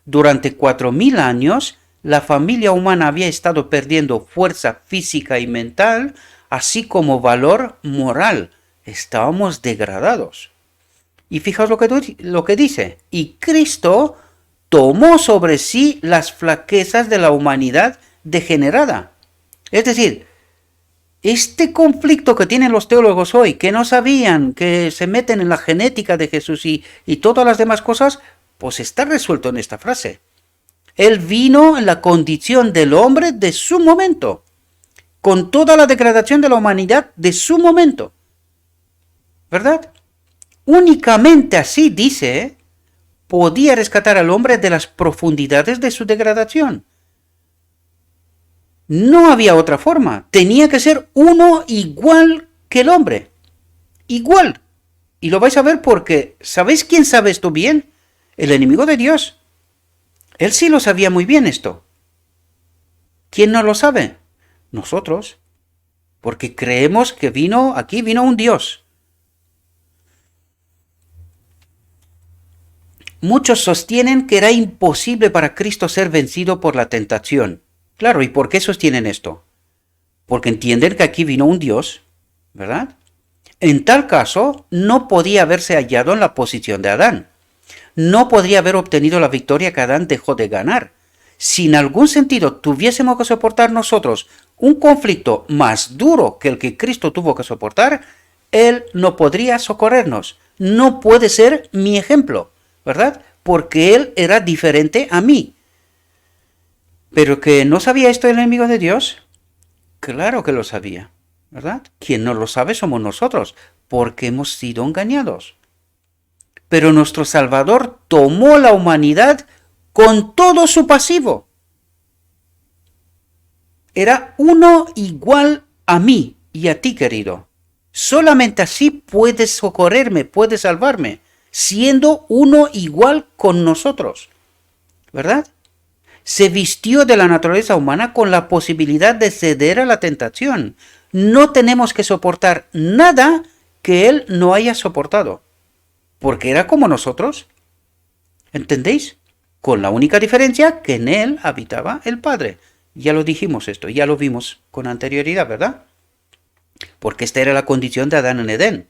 Durante 4000 años, la familia humana había estado perdiendo fuerza física y mental, así como valor moral. Estábamos degradados. Y fijaos lo que dice. Y Cristo tomó sobre sí las flaquezas de la humanidad degenerada. Es decir, este conflicto que tienen los teólogos hoy, que no sabían, que se meten en la genética de Jesús y todas las demás cosas, pues está resuelto en esta frase. Él vino en la condición del hombre de su momento, con toda la degradación de la humanidad de su momento. ¿Verdad? Únicamente así, dice, podía rescatar al hombre de las profundidades de su degradación. No había otra forma. Tenía que ser uno igual que el hombre. Igual. Y lo vais a ver porque, ¿sabéis quién sabe esto bien? El enemigo de Dios. Él sí lo sabía muy bien esto. ¿Quién no lo sabe? Nosotros. Porque creemos que vino un Dios. Muchos sostienen que era imposible para Cristo ser vencido por la tentación. Claro, ¿y por qué sostienen esto? Porque entienden que aquí vino un Dios, ¿verdad? En tal caso, no podía haberse hallado en la posición de Adán. No podría haber obtenido la victoria que Adán dejó de ganar. Si en algún sentido tuviésemos que soportar nosotros un conflicto más duro que el que Cristo tuvo que soportar, Él no podría socorrernos. No puede ser mi ejemplo, ¿verdad? Porque Él era diferente a mí. Pero que no sabía esto el enemigo de Dios, claro que lo sabía, ¿verdad? Quien no lo sabe somos nosotros, porque hemos sido engañados. Pero nuestro Salvador tomó la humanidad con todo su pasivo. Era uno igual a mí y a ti, querido. Solamente así puedes socorrerme, puedes salvarme, siendo uno igual con nosotros, ¿verdad? Se vistió de la naturaleza humana con la posibilidad de ceder a la tentación. No tenemos que soportar nada que Él no haya soportado, porque era como nosotros. ¿Entendéis? Con la única diferencia que en Él habitaba el Padre. Ya lo dijimos esto, ya lo vimos con anterioridad, ¿verdad? Porque esta era la condición de Adán en Edén,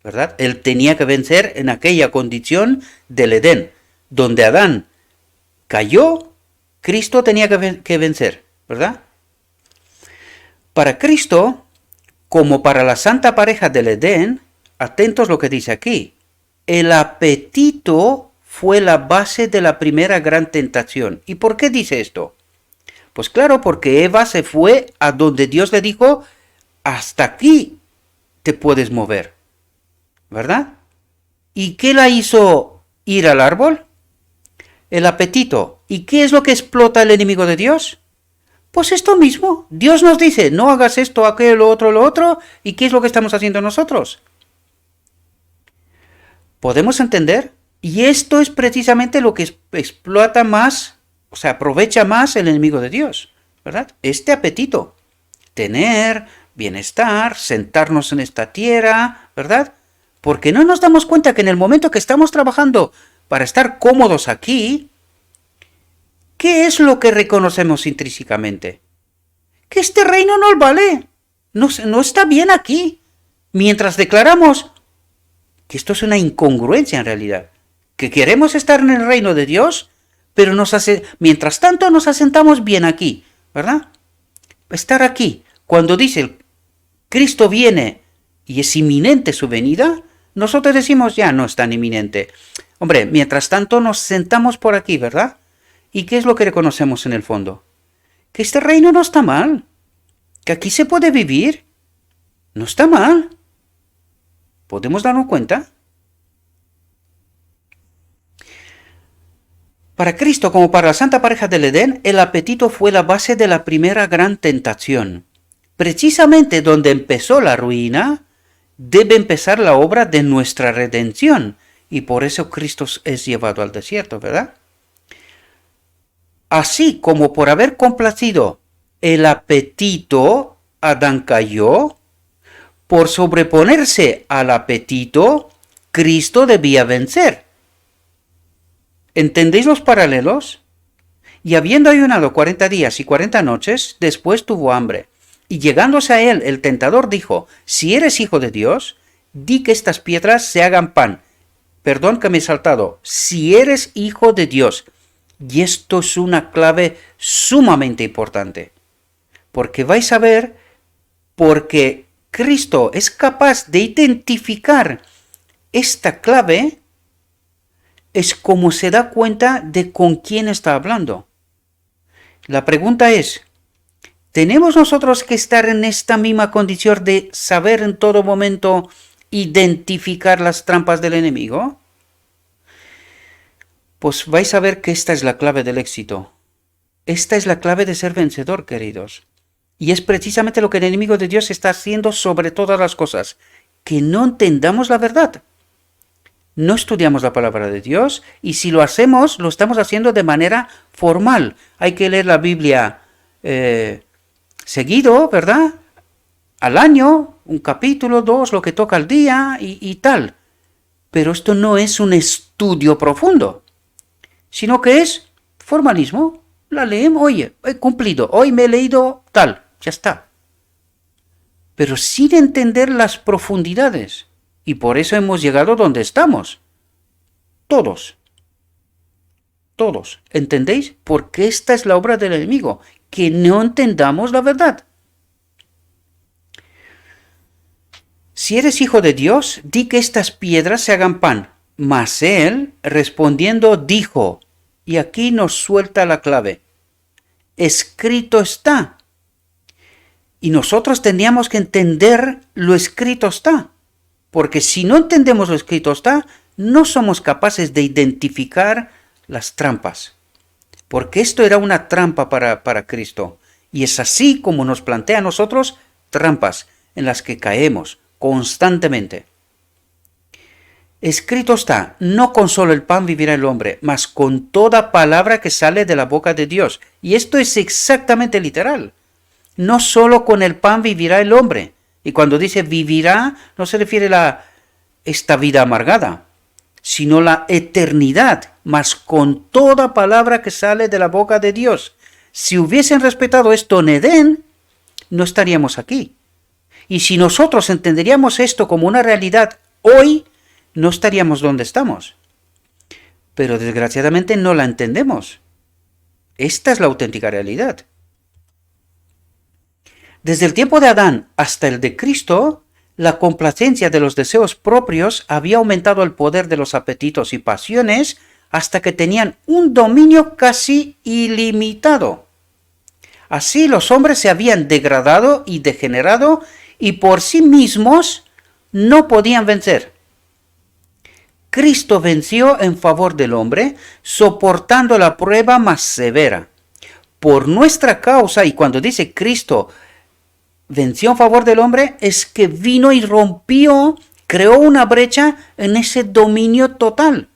¿verdad? Él tenía que vencer en aquella condición del Edén, donde Adán cayó, Cristo tenía que vencer, ¿verdad? Para Cristo, como para la santa pareja del Edén, atentos lo que dice aquí, el apetito fue la base de la primera gran tentación. ¿Y por qué dice esto? Pues claro, porque Eva se fue a donde Dios le dijo, hasta aquí te puedes mover, ¿verdad? ¿Y qué la hizo ir al árbol? El apetito. ¿Y qué es lo que explota el enemigo de Dios? Pues esto mismo. Dios nos dice, no hagas esto, aquello, lo otro. ¿Y qué es lo que estamos haciendo nosotros? ¿Podemos entender? Y esto es precisamente lo que explota más, o sea, aprovecha más el enemigo de Dios, ¿verdad? Este apetito. Tener bienestar, sentarnos en esta tierra, ¿verdad? Porque no nos damos cuenta que en el momento que estamos trabajando para estar cómodos aquí, ¿qué es lo que reconocemos intrínsecamente? Que este reino no vale, no está bien aquí. Mientras declaramos que esto es una incongruencia en realidad, que queremos estar en el reino de Dios, pero mientras tanto nos asentamos bien aquí, ¿verdad? Estar aquí. Cuando dice Cristo viene y es inminente su venida, nosotros decimos ya no es tan inminente. Hombre, mientras tanto nos sentamos por aquí, ¿verdad? ¿Y qué es lo que reconocemos en el fondo? Que este reino no está mal, que aquí se puede vivir, no está mal. ¿Podemos darnos cuenta? Para Cristo, como para la santa pareja del Edén, el apetito fue la base de la primera gran tentación. Precisamente donde empezó la ruina, debe empezar la obra de nuestra redención, y por eso Cristo es llevado al desierto, ¿verdad? Así como por haber complacido el apetito, Adán cayó, por sobreponerse al apetito, Cristo debía vencer. ¿Entendéis los paralelos? Y habiendo ayunado 40 días y 40 noches, después tuvo hambre. Y llegándose a él, el tentador dijo, si eres hijo de Dios, di que estas piedras se hagan pan. Perdón que me he saltado. Si eres hijo de Dios. Y esto es una clave sumamente importante. Porque vais a ver, porque Cristo es capaz de identificar esta clave, es como se da cuenta de con quién está hablando. La pregunta es, ¿tenemos nosotros que estar en esta misma condición de saber en todo momento identificar las trampas del enemigo? Pues vais a ver que esta es la clave del éxito. Esta es la clave de ser vencedor, queridos. Y es precisamente lo que el enemigo de Dios está haciendo sobre todas las cosas. Que no entendamos la verdad. No estudiamos la palabra de Dios y si lo hacemos, lo estamos haciendo de manera formal. Hay que leer la Biblia seguido, ¿verdad? Al año, un capítulo, dos, lo que toca al día y tal. Pero esto no es un estudio profundo, sino que es formalismo. la leemos, oye, he cumplido, hoy me he leído tal, ya está. Pero sin entender las profundidades. Y por eso hemos llegado donde estamos. Todos. Todos. ¿Entendéis? Porque esta es la obra del enemigo. Que no entendamos la verdad. Si eres hijo de Dios, di que estas piedras se hagan pan. Mas él, respondiendo, dijo, y aquí nos suelta la clave, escrito está. Y nosotros teníamos que entender lo escrito está. Porque si no entendemos lo escrito está, no somos capaces de identificar las trampas. Porque esto era una trampa para Cristo. Y es así como nos plantea a nosotros trampas en las que caemos constantemente. Escrito está, no con solo el pan vivirá el hombre, mas con toda palabra que sale de la boca de Dios. Y esto es exactamente literal. No solo con el pan vivirá el hombre. Y cuando dice vivirá, no se refiere a esta vida amargada, sino la eternidad, mas con toda palabra que sale de la boca de Dios. Si hubiesen respetado esto en Edén, no estaríamos aquí. Y si nosotros entenderíamos esto como una realidad hoy, no estaríamos donde estamos. Pero desgraciadamente no la entendemos. Esta es la auténtica realidad. Desde el tiempo de Adán hasta el de Cristo, la complacencia de los deseos propios había aumentado el poder de los apetitos y pasiones hasta que tenían un dominio casi ilimitado. Así los hombres se habían degradado y degenerado y por sí mismos no podían vencer. Cristo venció en favor del hombre, soportando la prueba más severa. Por nuestra causa, y cuando dice Cristo venció en favor del hombre, es que vino y rompió, creó una brecha en ese dominio total.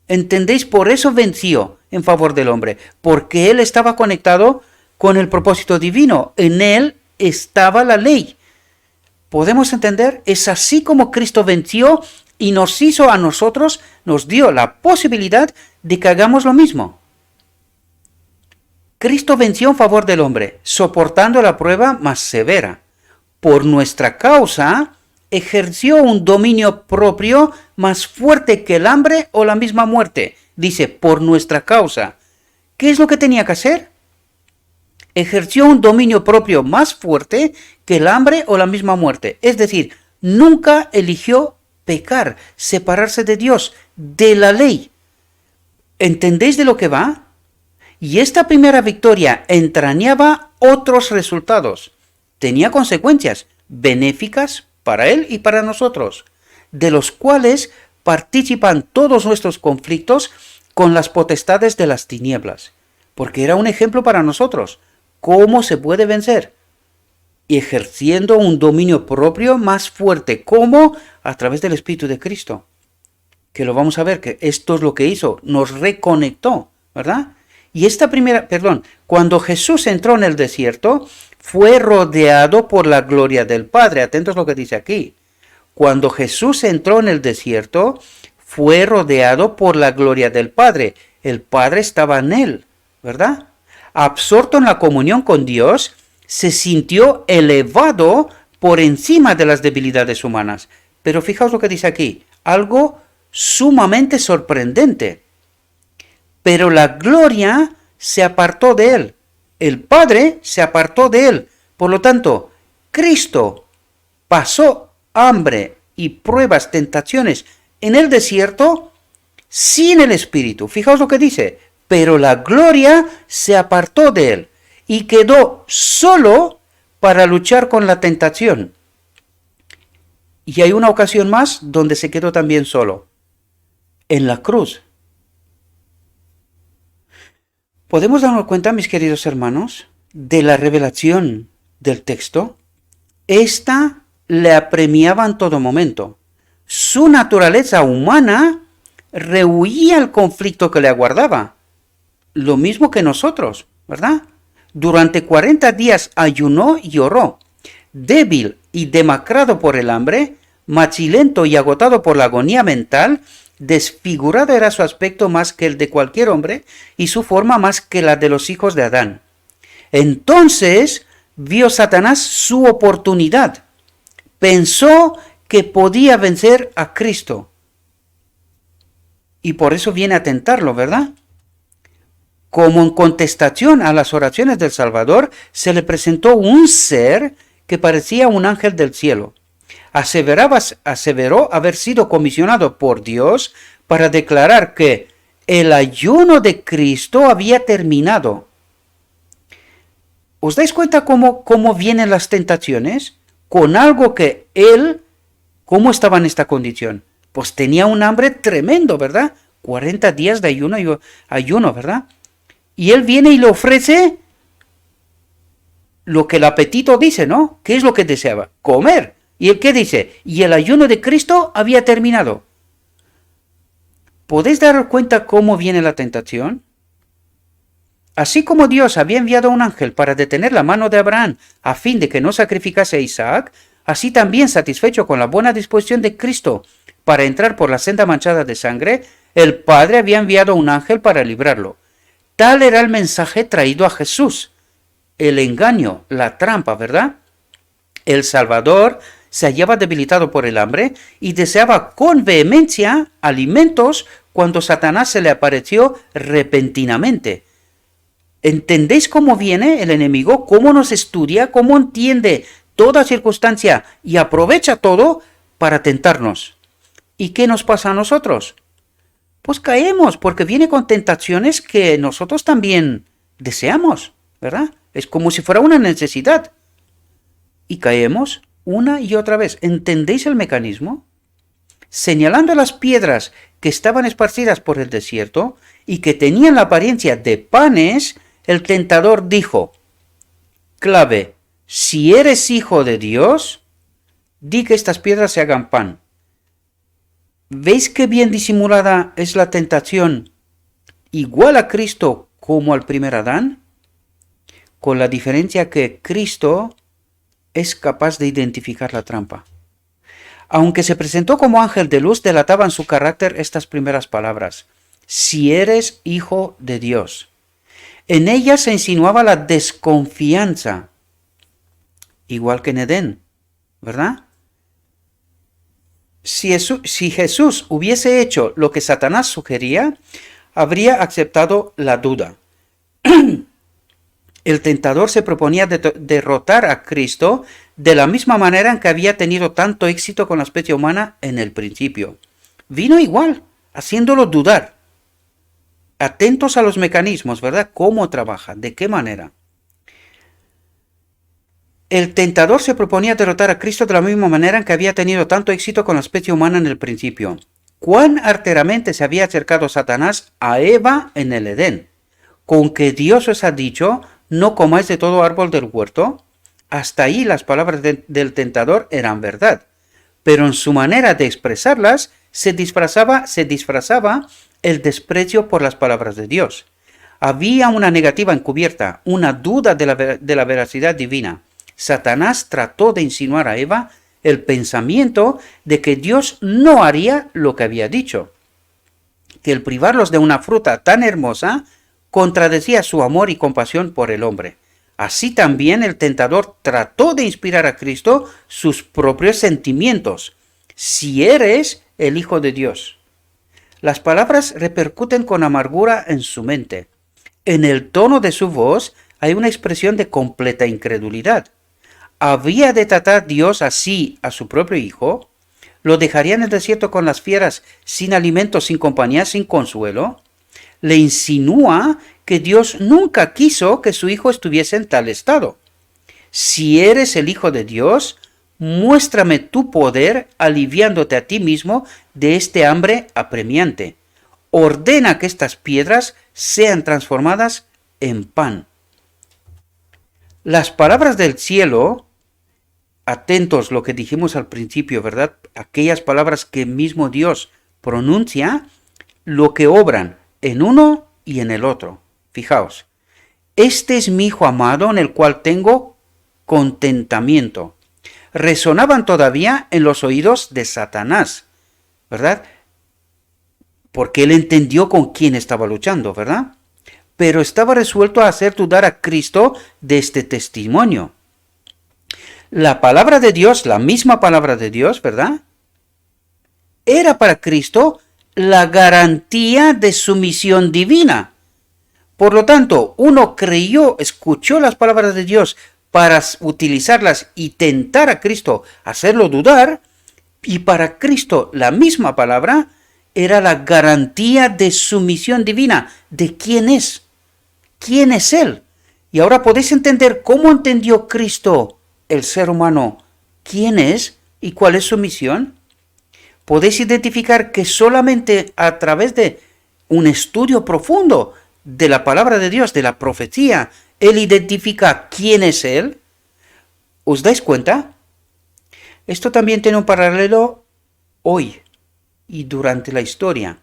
¿Entendéis? Por eso venció en favor del hombre, porque él estaba conectado con el propósito divino. En él estaba la ley. ¿Podemos entender? Es así como Cristo venció y nos hizo a nosotros, nos dio la posibilidad de que hagamos lo mismo. Cristo venció en favor del hombre, soportando la prueba más severa. Por nuestra causa, ejerció un dominio propio más fuerte que el hambre o la misma muerte. Dice, por nuestra causa. ¿Qué es lo que tenía que hacer? Ejerció un dominio propio más fuerte que el hambre o la misma muerte. Es decir, nunca eligió pecar, separarse de Dios, de la ley. ¿Entendéis de lo que va? Y esta primera victoria entrañaba otros resultados. Tenía consecuencias benéficas para él y para nosotros, de los cuales participan todos nuestros conflictos con las potestades de las tinieblas, porque era un ejemplo para nosotros, cómo se puede vencer, y ejerciendo un dominio propio más fuerte, como a través del Espíritu de Cristo, que lo vamos a ver, que esto es lo que hizo, nos reconectó, ¿verdad? Y cuando Jesús entró en el desierto, fue rodeado por la gloria del Padre. Atentos a lo que dice aquí. Cuando Jesús entró en el desierto, fue rodeado por la gloria del Padre. El Padre estaba en él, ¿verdad? Absorto en la comunión con Dios, se sintió elevado por encima de las debilidades humanas. Pero fijaos lo que dice aquí, algo sumamente sorprendente. Pero la gloria se apartó de él. El Padre se apartó de él. Por lo tanto, Cristo pasó hambre y pruebas, tentaciones en el desierto sin el Espíritu. Fijaos lo que dice. Pero la gloria se apartó de él y quedó solo para luchar con la tentación. Y hay una ocasión más donde se quedó también solo. En la cruz. ¿Podemos darnos cuenta, mis queridos hermanos, de la revelación del texto? Esta le apremiaba en todo momento. Su naturaleza humana rehuía el conflicto que le aguardaba. Lo mismo que nosotros, ¿verdad? Durante 40 días ayunó y oró. Débil y demacrado por el hambre, Macilento y agotado por la agonía mental, desfigurado era su aspecto más que el de cualquier hombre y su forma más que la de los hijos de Adán. Entonces vio Satanás su oportunidad. Pensó que podía vencer a Cristo. Y por eso viene a tentarlo, ¿verdad? Como en contestación a las oraciones del Salvador, se le presentó un ser que parecía un ángel del cielo. Aseveró haber sido comisionado por Dios para declarar que el ayuno de Cristo había terminado. ¿Os dais cuenta cómo vienen las tentaciones? Con algo que él, ¿cómo estaba en esta condición? Pues tenía un hambre tremendo, ¿verdad? 40 días de ayuno, ¿verdad? Y él viene y le ofrece lo que el apetito dice, ¿no? ¿Qué es lo que deseaba? Comer. ¿Y el qué dice? Y el ayuno de Cristo había terminado. ¿Podéis dar cuenta cómo viene la tentación? Así como Dios había enviado a un ángel para detener la mano de Abraham a fin de que no sacrificase a Isaac, así también, satisfecho con la buena disposición de Cristo para entrar por la senda manchada de sangre, el Padre había enviado a un ángel para librarlo. Tal era el mensaje traído a Jesús. El engaño, la trampa, ¿verdad? El Salvador se hallaba debilitado por el hambre y deseaba con vehemencia alimentos cuando Satanás se le apareció repentinamente. ¿Entendéis cómo viene el enemigo? ¿Cómo nos estudia? ¿Cómo entiende toda circunstancia y aprovecha todo para tentarnos? ¿Y qué nos pasa a nosotros? Pues caemos porque viene con tentaciones que nosotros también deseamos, ¿verdad? Es como si fuera una necesidad. Y caemos una y otra vez. ¿Entendéis el mecanismo? Señalando las piedras que estaban esparcidas por el desierto y que tenían la apariencia de panes, el tentador dijo, clave, si eres hijo de Dios, di que estas piedras se hagan pan. ¿Veis qué bien disimulada es la tentación? Igual a Cristo como al primer Adán, con la diferencia que Cristo es capaz de identificar la trampa. Aunque se presentó como ángel de luz, delataban su carácter estas primeras palabras, si eres hijo de Dios. En ella se insinuaba la desconfianza, igual que en Edén, ¿verdad? Si Jesús hubiese hecho lo que Satanás sugería, habría aceptado la duda. El tentador se proponía derrotar a Cristo de la misma manera en que había tenido tanto éxito con la especie humana en el principio. Vino igual, haciéndolo dudar. Atentos a los mecanismos, ¿verdad? ¿Cómo trabaja? ¿De qué manera? El tentador se proponía derrotar a Cristo de la misma manera en que había tenido tanto éxito con la especie humana en el principio. ¿Cuán arteramente se había acercado Satanás a Eva en el Edén? ¿Con que Dios os ha dicho, no comáis de todo árbol del huerto? Hasta ahí las palabras del tentador eran verdad, pero en su manera de expresarlas se disfrazaba el desprecio por las palabras de Dios. Había una negativa encubierta, una duda de la veracidad divina. Satanás trató de insinuar a Eva el pensamiento de que Dios no haría lo que había dicho, que el privarlos de una fruta tan hermosa contradecía su amor y compasión por el hombre. Así también el tentador trató de inspirar a Cristo sus propios sentimientos. Si eres el Hijo de Dios. Las palabras repercuten con amargura en su mente. En el tono de su voz hay una expresión de completa incredulidad. ¿Había de tratar Dios así a su propio Hijo? ¿Lo dejaría en el desierto con las fieras, sin alimento, sin compañía, sin consuelo? Le insinúa que Dios nunca quiso que su Hijo estuviese en tal estado. Si eres el Hijo de Dios, muéstrame tu poder aliviándote a ti mismo de este hambre apremiante. Ordena que estas piedras sean transformadas en pan. Las palabras del cielo, atentos lo que dijimos al principio, ¿verdad? Aquellas palabras que mismo Dios pronuncia, lo que obran en uno y en el otro. Fijaos, este es mi Hijo amado en el cual tengo contentamiento. resonaban todavía en los oídos de Satanás, ¿verdad? Porque él entendió con quién estaba luchando, ¿verdad? Pero estaba resuelto a hacer dudar a Cristo de este testimonio. La palabra de Dios, la misma palabra de Dios, ¿verdad? Era para Cristo la garantía de su misión divina. Por lo tanto, uno creyó, escuchó las palabras de Dios para utilizarlas y tentar a Cristo, hacerlo dudar, y para Cristo la misma palabra era la garantía de su misión divina, de quién es Él. Y ahora podéis entender cómo entendió Cristo, el ser humano, quién es y cuál es su misión. Podéis identificar que solamente a través de un estudio profundo de la palabra de Dios, de la profecía, Él identifica quién es Él. ¿Os dais cuenta? Esto también tiene un paralelo hoy y durante la historia.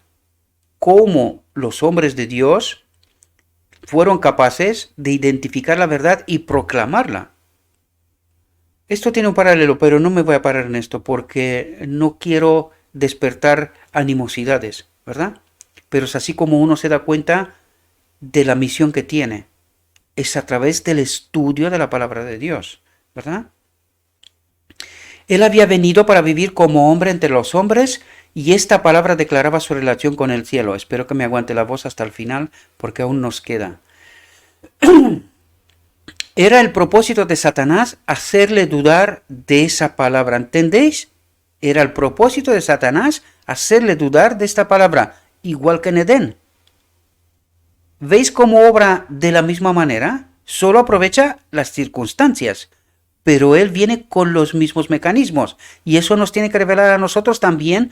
Cómo los hombres de Dios fueron capaces de identificar la verdad y proclamarla. Esto tiene un paralelo, pero no me voy a parar en esto porque no quiero despertar animosidades, ¿verdad? Pero es así como uno se da cuenta de la misión que tiene. Es a través del estudio de la palabra de Dios, ¿verdad? Él había venido para vivir como hombre entre los hombres y esta palabra declaraba su relación con el cielo. Espero que me aguante la voz hasta el final porque aún nos queda. Era el propósito de Satanás hacerle dudar de esa palabra. ¿Entendéis? Era el propósito de Satanás hacerle dudar de esta palabra, igual que en Edén. ¿Veis cómo obra de la misma manera? Solo aprovecha las circunstancias, pero él viene con los mismos mecanismos y eso nos tiene que revelar a nosotros también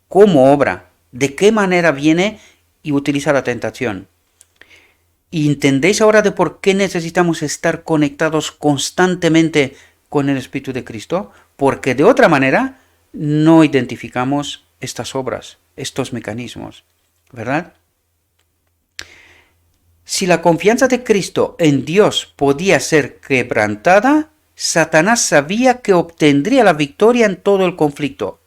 cómo obra, de qué manera viene y utiliza la tentación. ¿Y entendéis ahora de por qué necesitamos estar conectados constantemente con el Espíritu de Cristo? Porque de otra manera no identificamos estas obras, estos mecanismos, ¿verdad? Si la confianza de Cristo en Dios podía ser quebrantada, Satanás sabía que obtendría la victoria en todo el conflicto,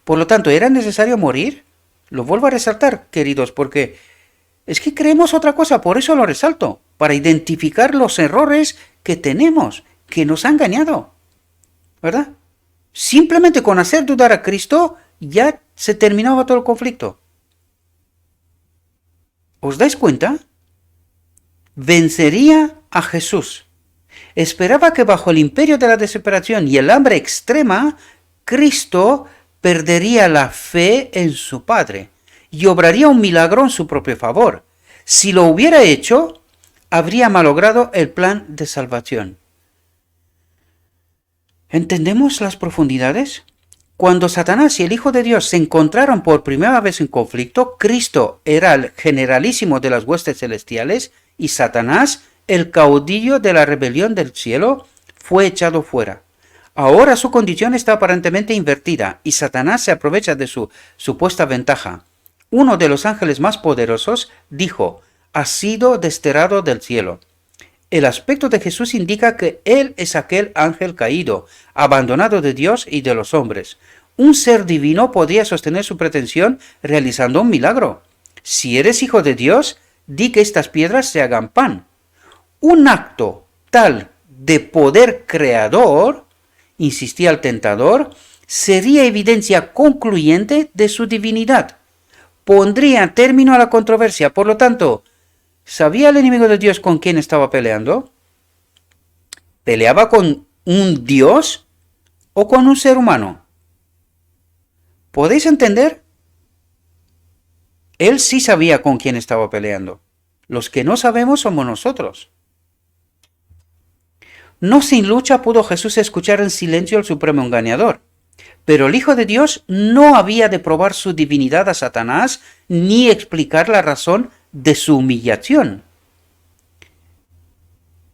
Por lo tanto, ¿era necesario morir? Lo vuelvo a resaltar, queridos, porque es que creemos otra cosa, por eso lo resalto, para identificar los errores que tenemos, que nos han engañado, ¿verdad? Simplemente con hacer dudar a Cristo ya se terminaba todo el conflicto. ¿Os dais cuenta? Vencería a Jesús. Esperaba que bajo el imperio de la desesperación y el hambre extrema, Cristo perdería la fe en su Padre y obraría un milagro en su propio favor. Si lo hubiera hecho, habría malogrado el plan de salvación. ¿Entendemos las profundidades? Cuando Satanás y el Hijo de Dios se encontraron por primera vez en conflicto, Cristo era el generalísimo de las huestes celestiales y Satanás, el caudillo de la rebelión del cielo, fue echado fuera. Ahora su condición está aparentemente invertida y Satanás se aprovecha de su supuesta ventaja. Uno de los ángeles más poderosos dijo: «Ha sido desterrado del cielo». El aspecto de Jesús indica que Él es aquel ángel caído, abandonado de Dios y de los hombres. Un ser divino podría sostener su pretensión realizando un milagro. Si eres hijo de Dios, di que estas piedras se hagan pan. Un acto tal de poder creador, insistía el tentador, sería evidencia concluyente de su divinidad. Pondría término a la controversia. Por lo tanto, ¿sabía el enemigo de Dios con quién estaba peleando? ¿Peleaba con un Dios o con un ser humano? ¿Podéis entender? Él sí sabía con quién estaba peleando. Los que no sabemos somos nosotros. No sin lucha pudo Jesús escuchar en silencio al supremo engañador. Pero el Hijo de Dios no había de probar su divinidad a Satanás ni explicar la razón de su humillación.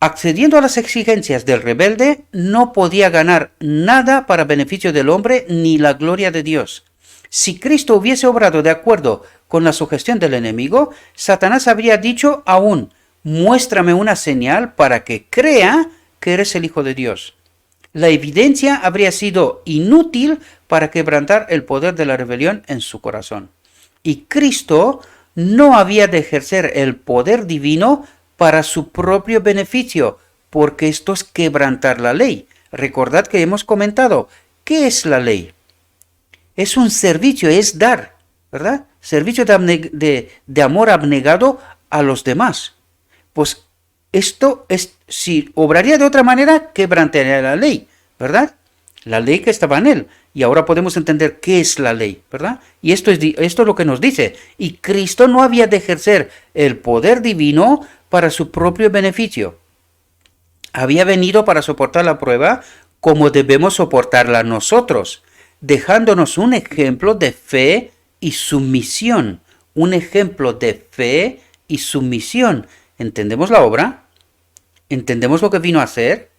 Accediendo a las exigencias del rebelde, no podía ganar nada para beneficio del hombre ni la gloria de Dios. Si Cristo hubiese obrado de acuerdo con la sugestión del enemigo, Satanás habría dicho aún: «Muéstrame una señal para que crea que eres el Hijo de Dios. La evidencia habría sido inútil para quebrantar el poder de la rebelión en su corazón. Y Cristo no había de ejercer el poder divino para su propio beneficio, porque esto es quebrantar la ley. Recordad que hemos comentado, ¿qué es la ley? Es un servicio, es dar, ¿verdad? Servicio de amor abnegado a los demás. Pues esto es, si obraría de otra manera, quebrantaría la ley, ¿verdad? La ley que estaba en él. Y ahora podemos entender qué es la ley, ¿verdad? Y esto es lo que nos dice. Y Cristo no había de ejercer el poder divino para su propio beneficio. Había venido para soportar la prueba como debemos soportarla nosotros, dejándonos un ejemplo de fe y sumisión. Un ejemplo de fe y sumisión. ¿Entendemos la obra? ¿Entendemos lo que vino a hacer?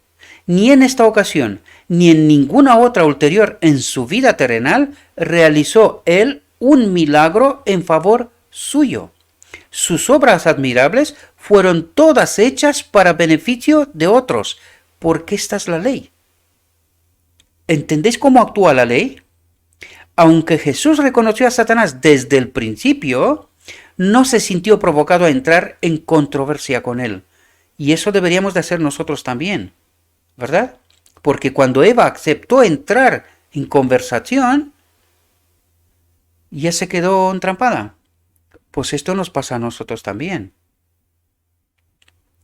Ni en esta ocasión, ni en ninguna otra ulterior en su vida terrenal, realizó él un milagro en favor suyo. Sus obras admirables fueron todas hechas para beneficio de otros, porque esta es la ley. ¿Entendéis cómo actúa la ley? Aunque Jesús reconoció a Satanás desde el principio, no se sintió provocado a entrar en controversia con él. Y eso deberíamos de hacer nosotros también, ¿verdad? Porque cuando Eva aceptó entrar en conversación, ya se quedó entrampada. Pues esto nos pasa a nosotros también.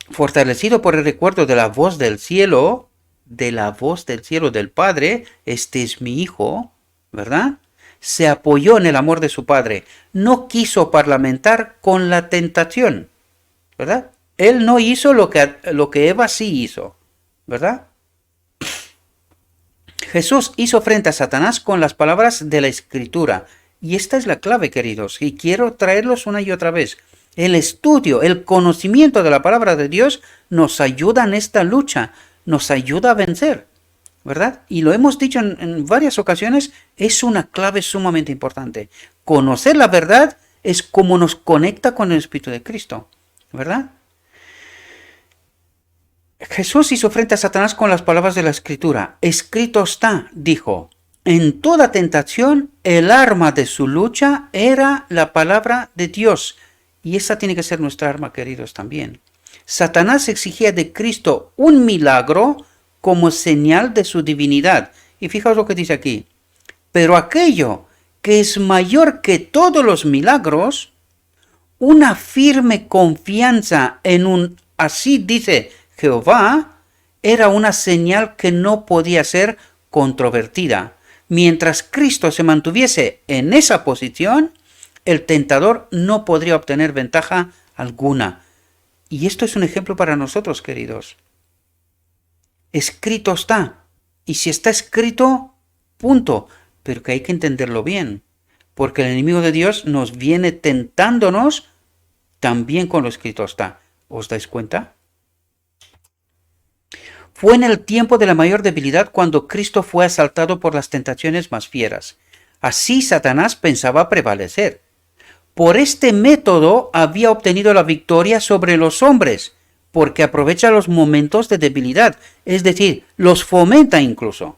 Fortalecido por el recuerdo de la voz del cielo, del Padre, este es mi Hijo, ¿verdad? Se apoyó en el amor de su Padre. No quiso parlamentar con la tentación, ¿verdad? Él no hizo lo que Eva sí hizo, ¿verdad? Jesús hizo frente a Satanás con las palabras de la Escritura. Y esta es la clave, queridos, y quiero traerlos una y otra vez. El estudio, el conocimiento de la palabra de Dios nos ayuda en esta lucha, nos ayuda a vencer, ¿verdad? Y lo hemos dicho en varias ocasiones, es una clave sumamente importante. Conocer la verdad es como nos conecta con el Espíritu de Cristo, ¿verdad? Jesús hizo frente a Satanás con las palabras de la Escritura. Escrito está, dijo. En toda tentación, el arma de su lucha era la palabra de Dios. Y esa tiene que ser nuestra arma, queridos, también. Satanás exigía de Cristo un milagro como señal de su divinidad. Y fijaos lo que dice aquí. Pero aquello que es mayor que todos los milagros, una firme confianza en un así dice Jehová, era una señal que no podía ser controvertida. Mientras Cristo se mantuviese en esa posición, el tentador no podría obtener ventaja alguna. Y esto es un ejemplo para nosotros, queridos. Escrito está. Y si está escrito, punto. Pero que hay que entenderlo bien. Porque el enemigo de Dios nos viene tentándonos también con lo escrito está. ¿Os dais cuenta? Fue en el tiempo de la mayor debilidad cuando Cristo fue asaltado por las tentaciones más fieras. Así Satanás pensaba prevalecer. Por este método había obtenido la victoria sobre los hombres, porque aprovecha los momentos de debilidad, es decir, los fomenta incluso.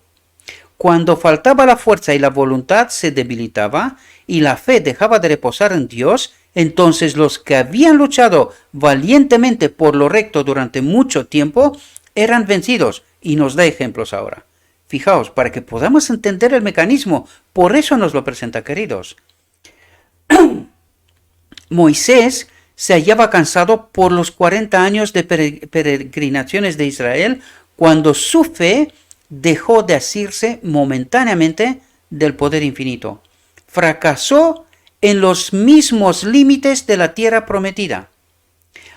Cuando faltaba la fuerza y la voluntad se debilitaba y la fe dejaba de reposar en Dios, entonces los que habían luchado valientemente por lo recto durante mucho tiempo eran vencidos, y nos da ejemplos ahora. Fijaos, para que podamos entender el mecanismo, por eso nos lo presenta, queridos. Moisés se hallaba cansado por los 40 años de peregrinaciones de Israel, cuando su fe dejó de asirse momentáneamente del poder infinito. Fracasó en los mismos límites de la tierra prometida.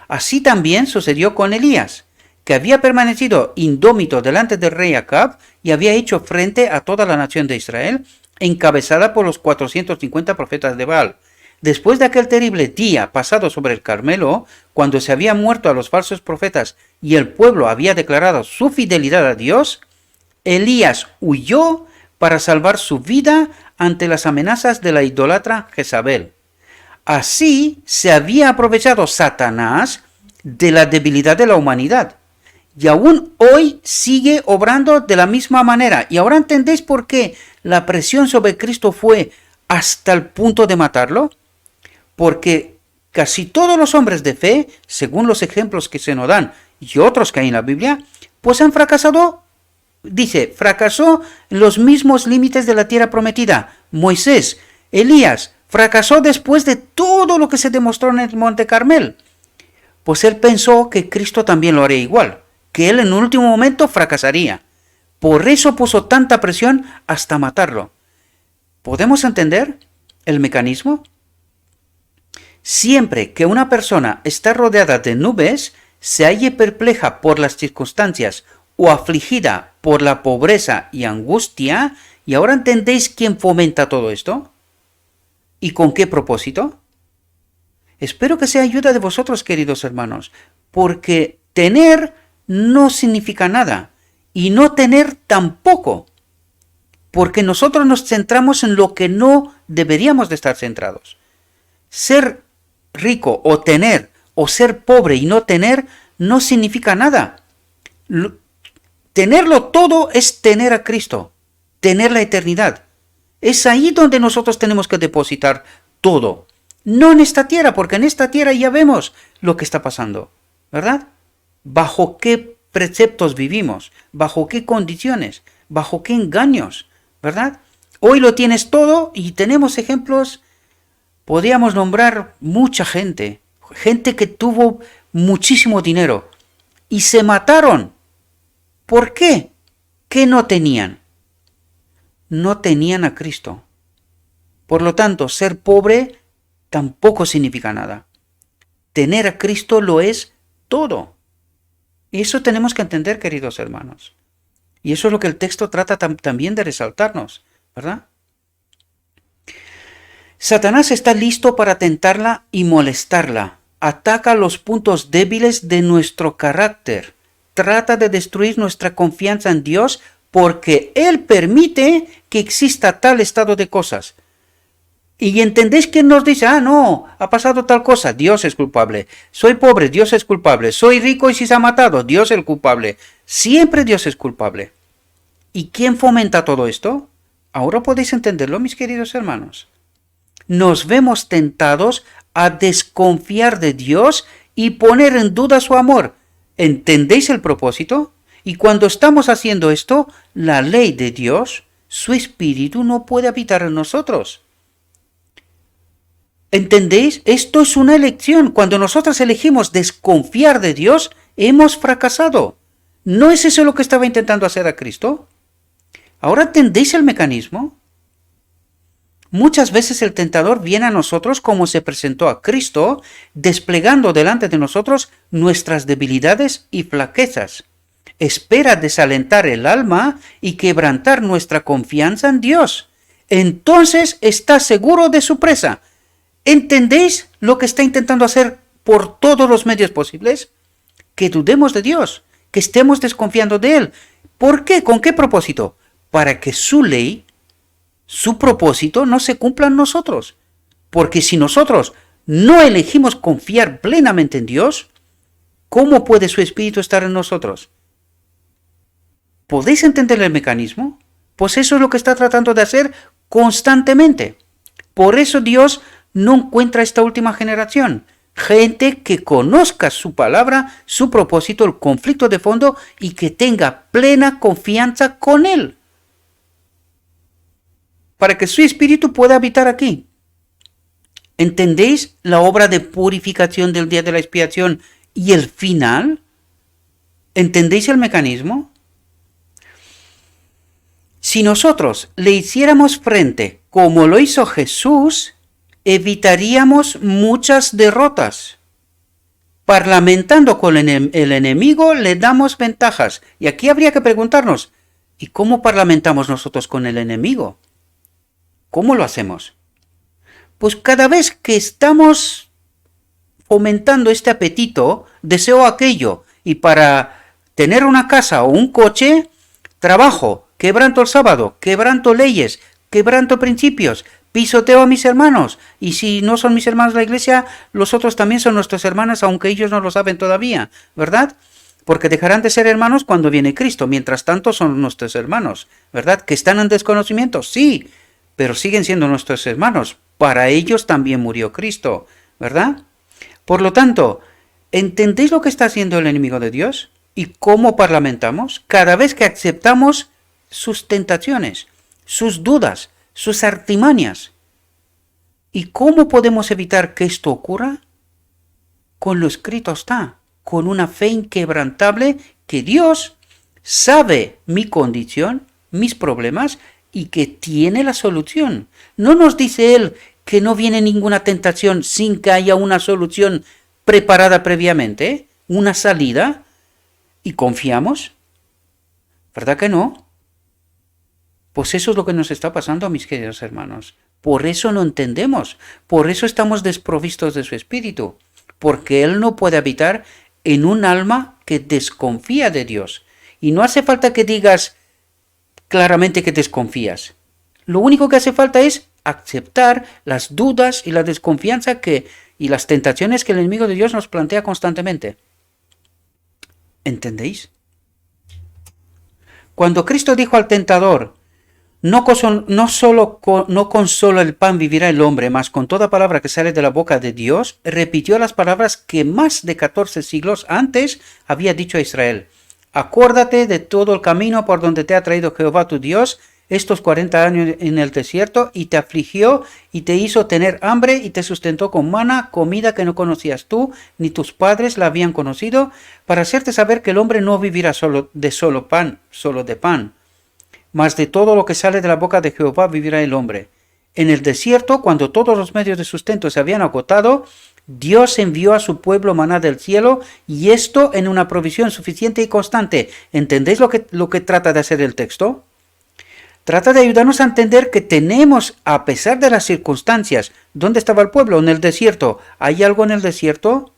Así también sucedió con Elías, que había permanecido indómito delante del rey Acab y había hecho frente a toda la nación de Israel, encabezada por los 450 profetas de Baal. Después de aquel terrible día pasado sobre el Carmelo, cuando se había muerto a los falsos profetas y el pueblo había declarado su fidelidad a Dios, Elías huyó para salvar su vida ante las amenazas de la idólatra Jezabel. Así se había aprovechado Satanás de la debilidad de la humanidad, Y aún hoy sigue obrando de la misma manera. Y ahora entendéis por qué la presión sobre Cristo fue hasta el punto de matarlo. Porque casi todos los hombres de fe, según los ejemplos que se nos dan y otros que hay en la Biblia, pues han fracasado. Dice, fracasó en los mismos límites de la tierra prometida. Moisés, Elías, fracasó después de todo lo que se demostró en el Monte Carmel. Pues él pensó que Cristo también lo haría igual, que él en el último momento fracasaría. Por eso puso tanta presión hasta matarlo. ¿Podemos entender el mecanismo? Siempre que una persona está rodeada de nubes, se halle perpleja por las circunstancias o afligida por la pobreza y angustia, ¿y ahora entendéis quién fomenta todo esto? ¿Y con qué propósito? Espero que sea ayuda de vosotros, queridos hermanos, porque tener no significa nada y no tener tampoco, porque nosotros nos centramos en lo que no deberíamos de estar centrados. Ser rico o tener, o ser pobre y no tener, no significa nada. Tenerlo todo es tener a Cristo, tener la eternidad. Es ahí donde nosotros tenemos que depositar todo. No en esta tierra, porque en esta tierra ya vemos lo que está pasando, ¿verdad? Bajo qué preceptos vivimos, bajo qué condiciones, bajo qué engaños, ¿verdad? Hoy lo tienes todo y tenemos ejemplos. Podríamos nombrar mucha gente que tuvo muchísimo dinero y se mataron. ¿Por qué? ¿Qué no tenían? No tenían a Cristo. Por lo tanto, ser pobre tampoco significa nada. Tener a Cristo lo es todo. Eso tenemos que entender, queridos hermanos. Y eso es lo que el texto trata también de resaltarnos, ¿verdad? Satanás está listo para tentarla y molestarla. Ataca los puntos débiles de nuestro carácter. Trata de destruir nuestra confianza en Dios porque Él permite que exista tal estado de cosas. Y entendéis que nos dice, no, ha pasado tal cosa, Dios es culpable. Soy pobre, Dios es culpable. Soy rico y si se ha matado, Dios es el culpable. Siempre Dios es culpable. ¿Y quién fomenta todo esto? Ahora podéis entenderlo, mis queridos hermanos. Nos vemos tentados a desconfiar de Dios y poner en duda su amor. ¿Entendéis el propósito? Y cuando estamos haciendo esto, la ley de Dios, su espíritu no puede habitar en nosotros. ¿Entendéis? Esto es una elección. Cuando nosotros elegimos desconfiar de Dios, hemos fracasado. ¿No es eso lo que estaba intentando hacer a Cristo? ¿Ahora entendéis el mecanismo? Muchas veces el tentador viene a nosotros como se presentó a Cristo, desplegando delante de nosotros nuestras debilidades y flaquezas. Espera desalentar el alma y quebrantar nuestra confianza en Dios. Entonces está seguro de su presa. ¿Entendéis lo que está intentando hacer por todos los medios posibles? Que dudemos de Dios, que estemos desconfiando de Él. ¿Por qué? ¿Con qué propósito? Para que su ley, su propósito no se cumpla en nosotros. Porque si nosotros no elegimos confiar plenamente en Dios, ¿cómo puede su espíritu estar en nosotros? ¿Podéis entender el mecanismo? Pues eso es lo que está tratando de hacer constantemente. Por eso Dios no encuentra esta última generación. Gente que conozca su palabra, su propósito, el conflicto de fondo y que tenga plena confianza con Él. Para que su espíritu pueda habitar aquí. ¿Entendéis la obra de purificación del día de la expiación y el final? ¿Entendéis el mecanismo? Si nosotros le hiciéramos frente como lo hizo Jesús, evitaríamos muchas derrotas. Parlamentando con el enemigo le damos ventajas. Y aquí habría que preguntarnos, ¿y cómo parlamentamos nosotros con el enemigo? ¿Cómo lo hacemos? Pues cada vez que estamos fomentando este apetito, deseo aquello, y para tener una casa o un coche, trabajo, quebranto el sábado, quebranto leyes, quebranto principios, pisoteo a mis hermanos, y si no son mis hermanos de la iglesia, los otros también son nuestros hermanos, aunque ellos no lo saben todavía, ¿verdad? Porque dejarán de ser hermanos cuando viene Cristo. Mientras tanto son nuestros hermanos, ¿verdad? ¿Que están en desconocimiento? Sí, pero siguen siendo nuestros hermanos. Para ellos también murió Cristo, ¿verdad? Por lo tanto, ¿entendéis lo que está haciendo el enemigo de Dios? ¿Y cómo parlamentamos? Cada vez que aceptamos sus tentaciones, sus dudas, sus artimañas. ¿Y cómo podemos evitar que esto ocurra? Con lo escrito está, con una fe inquebrantable que Dios sabe mi condición, mis problemas y que tiene la solución. No nos dice Él que no viene ninguna tentación sin que haya una solución preparada previamente, una salida, y confiamos. ¿Verdad que no? Pues eso es lo que nos está pasando, mis queridos hermanos. Por eso no entendemos, por eso estamos desprovistos de su espíritu, porque Él no puede habitar en un alma que desconfía de Dios. Y no hace falta que digas claramente que desconfías. Lo único que hace falta es aceptar las dudas y la desconfianza y las tentaciones que el enemigo de Dios nos plantea constantemente. ¿Entendéis? Cuando Cristo dijo al tentador, no con solo el pan vivirá el hombre, mas con toda palabra que sale de la boca de Dios, repitió las palabras que más de 14 siglos antes había dicho a Israel. Acuérdate de todo el camino por donde te ha traído Jehová tu Dios estos 40 años en el desierto, y te afligió y te hizo tener hambre y te sustentó con maná, comida que no conocías tú, ni tus padres la habían conocido, para hacerte saber que el hombre no vivirá solo de pan, mas de todo lo que sale de la boca de Jehová vivirá el hombre. En el desierto, cuando todos los medios de sustento se habían agotado, Dios envió a su pueblo maná del cielo, y esto en una provisión suficiente y constante. ¿Entendéis lo que trata de hacer el texto? Trata de ayudarnos a entender que tenemos, a pesar de las circunstancias, ¿dónde estaba el pueblo? En el desierto. ¿Hay algo en el desierto?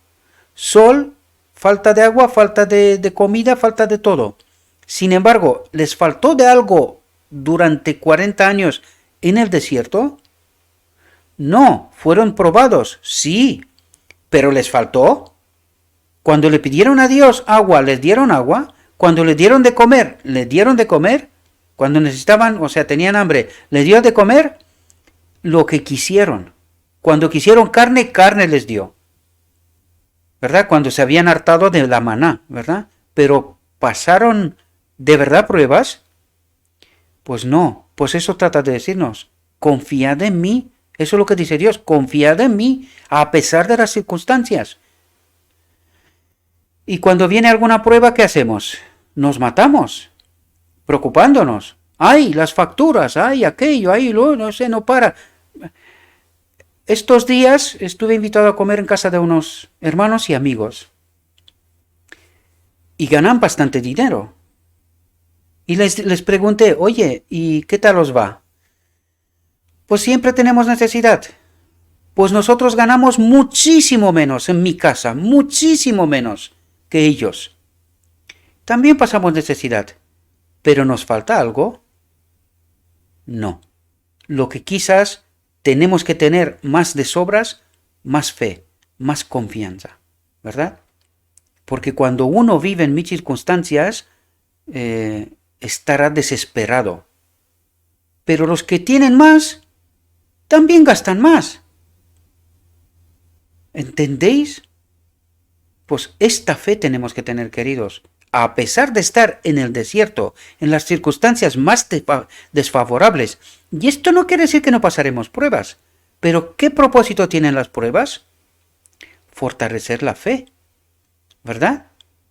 Sol, falta de agua, falta de comida, falta de todo. Sin embargo, ¿les faltó de algo durante 40 años en el desierto? No, fueron probados, sí, pero ¿les faltó? Cuando le pidieron a Dios agua, ¿les dieron agua? Cuando le dieron de comer, ¿le dieron de comer? Cuando necesitaban, o sea, tenían hambre, ¿le dio de comer? Lo que quisieron. Cuando quisieron carne, carne les dio. ¿Verdad? Cuando se habían hartado de la maná, ¿verdad? Pero ¿pasaron de verdad pruebas? Pues no, pues eso trata de decirnos. Confiad en mí. Eso es lo que dice Dios. Confiad en mí a pesar de las circunstancias. Y cuando viene alguna prueba, ¿qué hacemos? Nos matamos, preocupándonos. ¡Ay, las facturas! ¡Ay, aquello! ¡Ay, no sé, no para! Estos días estuve invitado a comer en casa de unos hermanos y amigos. Y ganan bastante dinero. Y les pregunté, oye, ¿y qué tal os va? Pues siempre tenemos necesidad. Pues nosotros ganamos muchísimo menos en mi casa, muchísimo menos que ellos. También pasamos necesidad. ¿Pero nos falta algo? No. Lo que quizás tenemos que tener más de sobras, más fe, más confianza, ¿verdad? Porque cuando uno vive en mis circunstancias, estará desesperado. Pero los que tienen más, también gastan más. ¿Entendéis? Pues esta fe tenemos que tener, queridos. A pesar de estar en el desierto, en las circunstancias más desfavorables. Y esto no quiere decir que no pasaremos pruebas. Pero ¿qué propósito tienen las pruebas? Fortalecer la fe, ¿verdad?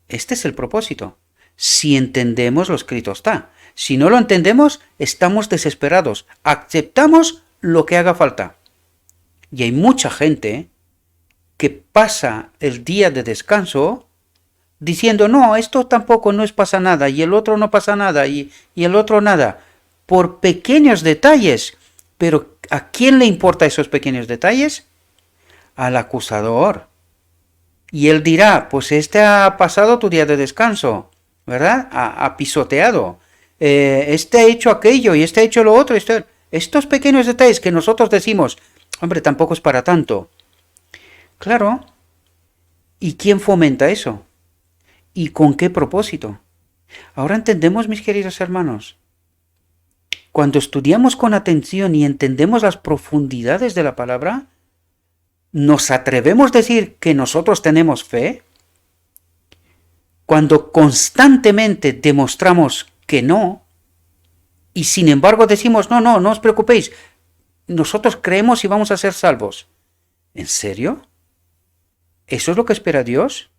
Este es el propósito. Si entendemos lo escrito está. Si no lo entendemos, estamos desesperados. Aceptamos lo que haga falta. Y hay mucha gente que pasa el día de descanso diciendo, no, esto tampoco no pasa nada, y el otro no pasa nada, y el otro nada, por pequeños detalles. Pero ¿a quién le importa esos pequeños detalles? Al acusador. Y él dirá, pues este ha pasado tu día de descanso, ¿verdad? Ha pisoteado. Este ha hecho aquello y este ha hecho lo otro. Estos pequeños detalles que nosotros decimos, hombre, tampoco es para tanto. Claro. ¿Y quién fomenta eso? ¿Y con qué propósito? Ahora entendemos, mis queridos hermanos. Cuando estudiamos con atención y entendemos las profundidades de la palabra, ¿nos atrevemos a decir que nosotros tenemos fe? Cuando constantemente demostramos que no, y sin embargo decimos, no os preocupéis, nosotros creemos y vamos a ser salvos. ¿En serio? ¿Eso es lo que espera Dios?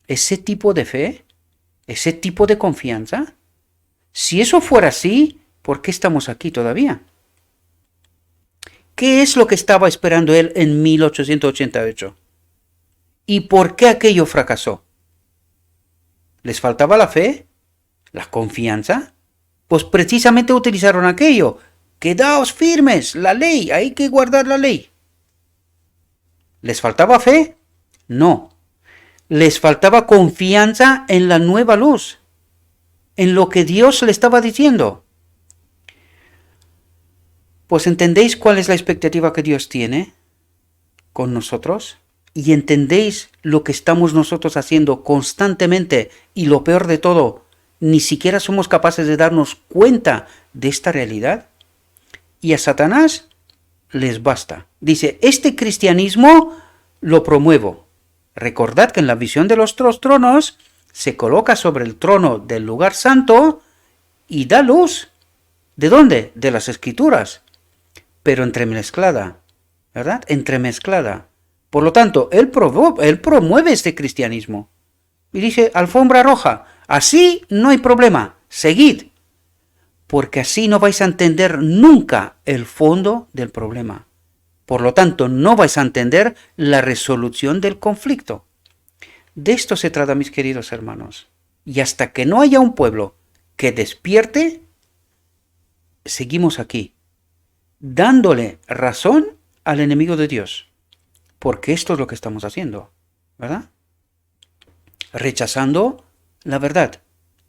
¿Ese tipo de fe? ¿Ese tipo de confianza? Si eso fuera así, ¿por qué estamos aquí todavía? ¿Qué es lo que estaba esperando él en 1888? ¿Y por qué aquello fracasó? ¿Les faltaba la fe? ¿La confianza? Pues precisamente utilizaron aquello. Quedaos firmes, la ley, hay que guardar la ley. ¿Les faltaba fe? No. Les faltaba confianza en la nueva luz, en lo que Dios le estaba diciendo. Pues ¿entendéis cuál es la expectativa que Dios tiene con nosotros? ¿Y entendéis lo que estamos nosotros haciendo constantemente? Y lo peor de todo, ni siquiera somos capaces de darnos cuenta de esta realidad. Y a Satanás les basta. Dice, este cristianismo lo promuevo. Recordad que en la visión de los dos tronos se coloca sobre el trono del lugar santo y da luz. ¿De dónde? De las escrituras. Pero entremezclada, ¿verdad? Entremezclada. Por lo tanto, él promueve este cristianismo. Y dice, alfombra roja, así no hay problema, seguid. Porque así no vais a entender nunca el fondo del problema. Por lo tanto, no vais a entender la resolución del conflicto. De esto se trata, mis queridos hermanos. Y hasta que no haya un pueblo que despierte, seguimos aquí, dándole razón al enemigo de Dios. Porque esto es lo que estamos haciendo, ¿verdad? Rechazando la verdad,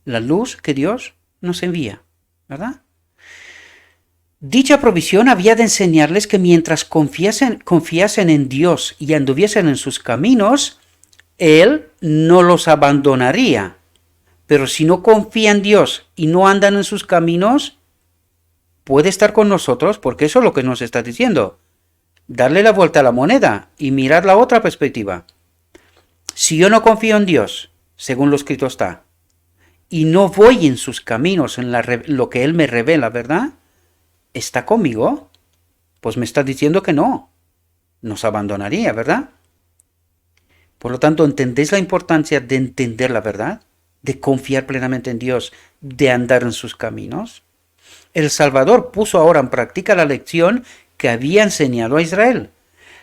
la luz que Dios nos envía, ¿verdad? Dicha provisión había de enseñarles que mientras confiasen en Dios y anduviesen en sus caminos, Él no los abandonaría. Pero si no confían en Dios y no andan en sus caminos, puede estar con nosotros, porque eso es lo que nos está diciendo. Darle la vuelta a la moneda y mirar la otra perspectiva. Si yo no confío en Dios, según lo escrito está, y no voy en sus caminos, en lo que Él me revela, ¿verdad? ¿Está conmigo? Pues me está diciendo que no. Nos abandonaría, ¿verdad? Por lo tanto, ¿entendéis la importancia de entender la verdad? De confiar plenamente en Dios, de andar en sus caminos. El Salvador puso ahora en práctica la lección que había enseñado a Israel.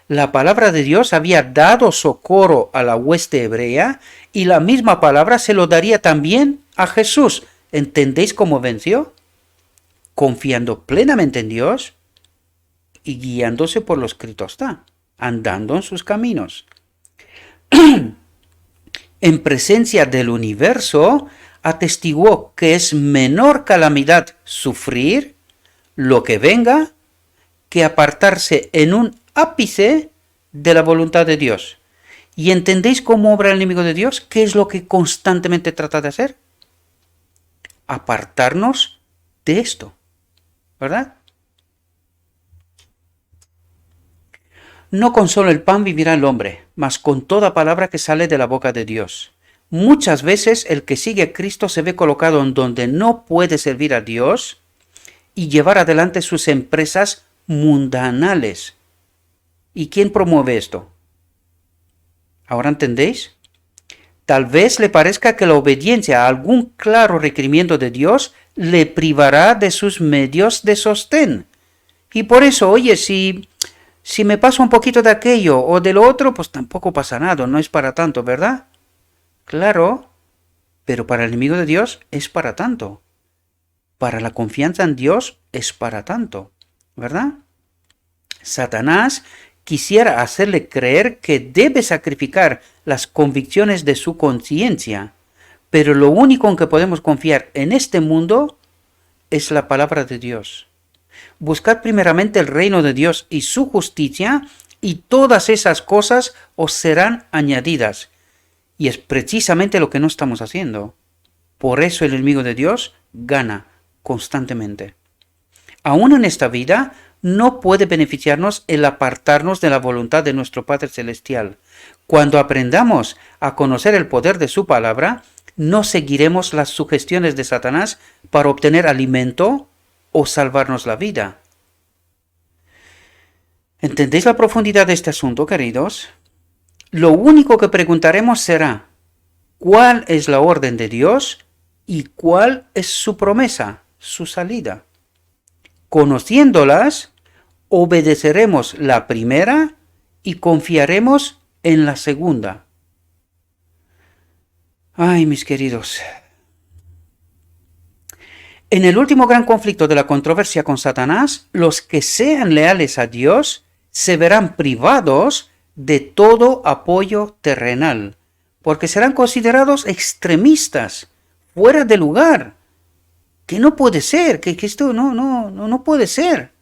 La palabra de Dios había dado socorro a la hueste hebrea y la misma palabra se lo daría también a Jesús. ¿Entendéis cómo venció? Confiando plenamente en Dios y guiándose por lo escrito está, andando en sus caminos. En presencia del universo, atestiguó que es menor calamidad sufrir lo que venga que apartarse en un ápice de la voluntad de Dios. ¿Y entendéis cómo obra el enemigo de Dios? ¿Qué es lo que constantemente trata de hacer? Apartarnos de esto, ¿verdad? No con solo el pan vivirá el hombre, mas con toda palabra que sale de la boca de Dios. Muchas veces el que sigue a Cristo se ve colocado en donde no puede servir a Dios y llevar adelante sus empresas mundanales. ¿Y quién promueve esto? ¿Ahora entendéis? Tal vez le parezca que la obediencia a algún claro requerimiento de Dios le privará de sus medios de sostén. Y por eso, oye, si me paso un poquito de aquello o de lo otro, pues tampoco pasa nada, no es para tanto, ¿verdad? Claro, pero para el enemigo de Dios es para tanto. Para la confianza en Dios es para tanto, ¿verdad? Satanás quisiera hacerle creer que debe sacrificar las convicciones de su conciencia, pero lo único en que podemos confiar en este mundo es la palabra de Dios. Buscad primeramente el reino de Dios y su justicia, y todas esas cosas os serán añadidas. Y es precisamente lo que no estamos haciendo. Por eso el enemigo de Dios gana constantemente. Aún en esta vida, no puede beneficiarnos el apartarnos de la voluntad de nuestro Padre Celestial. Cuando aprendamos a conocer el poder de su palabra, no seguiremos las sugestiones de Satanás para obtener alimento o salvarnos la vida. ¿Entendéis la profundidad de este asunto, queridos? Lo único que preguntaremos será, ¿cuál es la orden de Dios y cuál es su promesa, su salida? Conociéndolas, obedeceremos la primera y confiaremos en la segunda. Ay, mis queridos. En el último gran conflicto de la controversia con Satanás, los que sean leales a Dios se verán privados de todo apoyo terrenal, porque serán considerados extremistas, fuera de lugar. Que no puede ser, que esto no puede ser.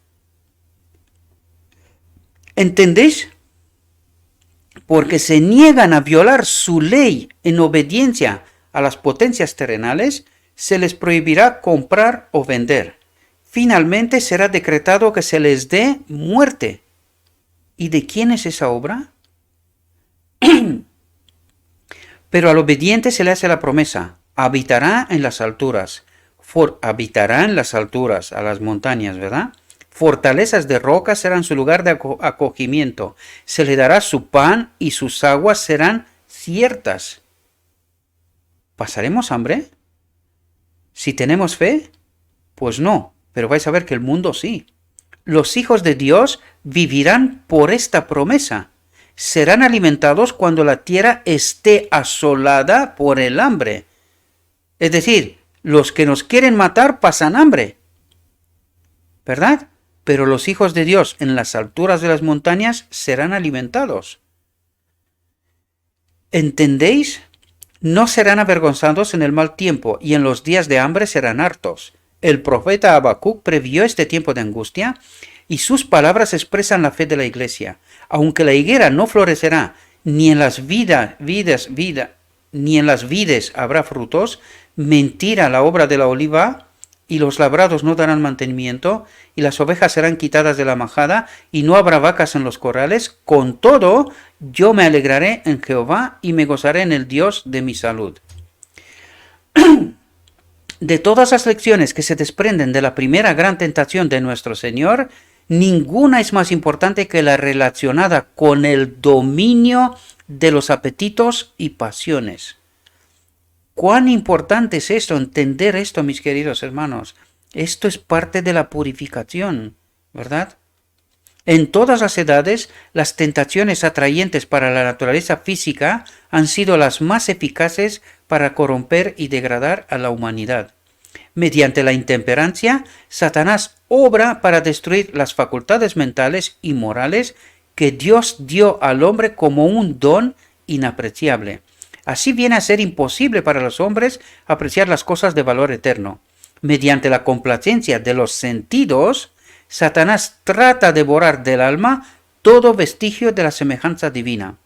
¿Entendéis? Porque se niegan a violar su ley en obediencia a las potencias terrenales, se les prohibirá comprar o vender. Finalmente será decretado que se les dé muerte. ¿Y de quién es esa obra? Pero al obediente se le hace la promesa, habitará en las alturas. Habitará en las alturas, a las montañas, ¿verdad? Fortalezas de roca serán su lugar de acogimiento. Se le dará su pan y sus aguas serán ciertas. ¿Pasaremos hambre? Si tenemos fe, pues no, pero vais a ver que el mundo sí. Los hijos de Dios vivirán por esta promesa. Serán alimentados cuando la tierra esté asolada por el hambre. Es decir, los que nos quieren matar pasan hambre, ¿verdad? Pero los hijos de Dios en las alturas de las montañas serán alimentados. ¿Entendéis? No serán avergonzados en el mal tiempo, y en los días de hambre serán hartos. El profeta Habacuc previó este tiempo de angustia, y sus palabras expresan la fe de la iglesia. Aunque la higuera no florecerá, ni en las vides habrá frutos, mentira la obra de la oliva, y los labrados no darán mantenimiento, y las ovejas serán quitadas de la majada, y no habrá vacas en los corrales. Con todo, yo me alegraré en Jehová, y me gozaré en el Dios de mi salud. De todas las lecciones que se desprenden de la primera gran tentación de nuestro Señor, ninguna es más importante que la relacionada con el dominio de los apetitos y pasiones. ¿Cuán importante es esto? Entender esto, mis queridos hermanos. Esto es parte de la purificación, ¿verdad? En todas las edades, las tentaciones atrayentes para la naturaleza física han sido las más eficaces para corromper y degradar a la humanidad. Mediante la intemperancia, Satanás obra para destruir las facultades mentales y morales que Dios dio al hombre como un don inapreciable. Así viene a ser imposible para los hombres apreciar las cosas de valor eterno. Mediante la complacencia de los sentidos, Satanás trata de borrar del alma todo vestigio de la semejanza divina.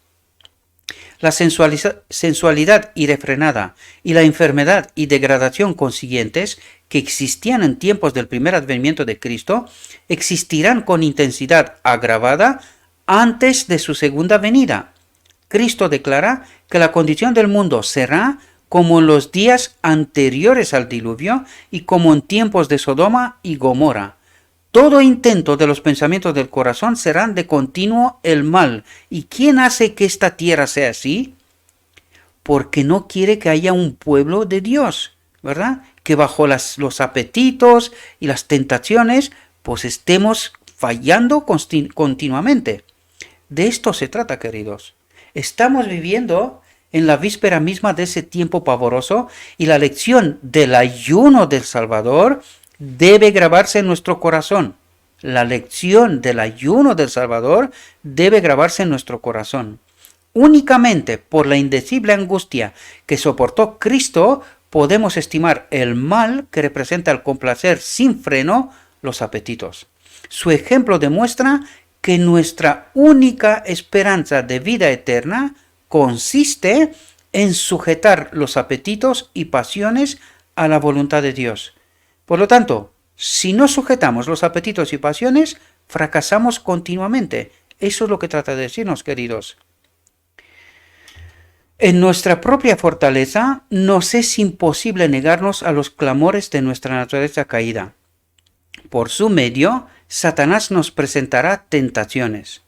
La sensualidad irrefrenada y la enfermedad y degradación consiguientes que existían en tiempos del primer advenimiento de Cristo existirán con intensidad agravada antes de su segunda venida. Cristo declara que la condición del mundo será como en los días anteriores al diluvio y como en tiempos de Sodoma y Gomorra. Todo intento de los pensamientos del corazón serán de continuo el mal. ¿Y quién hace que esta tierra sea así? Porque no quiere que haya un pueblo de Dios, ¿verdad? Que bajo los apetitos y las tentaciones, pues estemos fallando continuamente. De esto se trata, queridos. Estamos viviendo en la víspera misma de ese tiempo pavoroso y la lección del ayuno del Salvador debe grabarse en nuestro corazón. La lección del ayuno del Salvador debe grabarse en nuestro corazón. Únicamente por la indecible angustia que soportó Cristo podemos estimar el mal que representa el complacer sin freno los apetitos. Su ejemplo demuestra que nuestra única esperanza de vida eterna consiste en sujetar los apetitos y pasiones a la voluntad de Dios. Por lo tanto, si no sujetamos los apetitos y pasiones, fracasamos continuamente. Eso es lo que trata de decirnos, queridos. En nuestra propia fortaleza nos es imposible negarnos a los clamores de nuestra naturaleza caída. Por su medio, Satanás nos presentará tentaciones.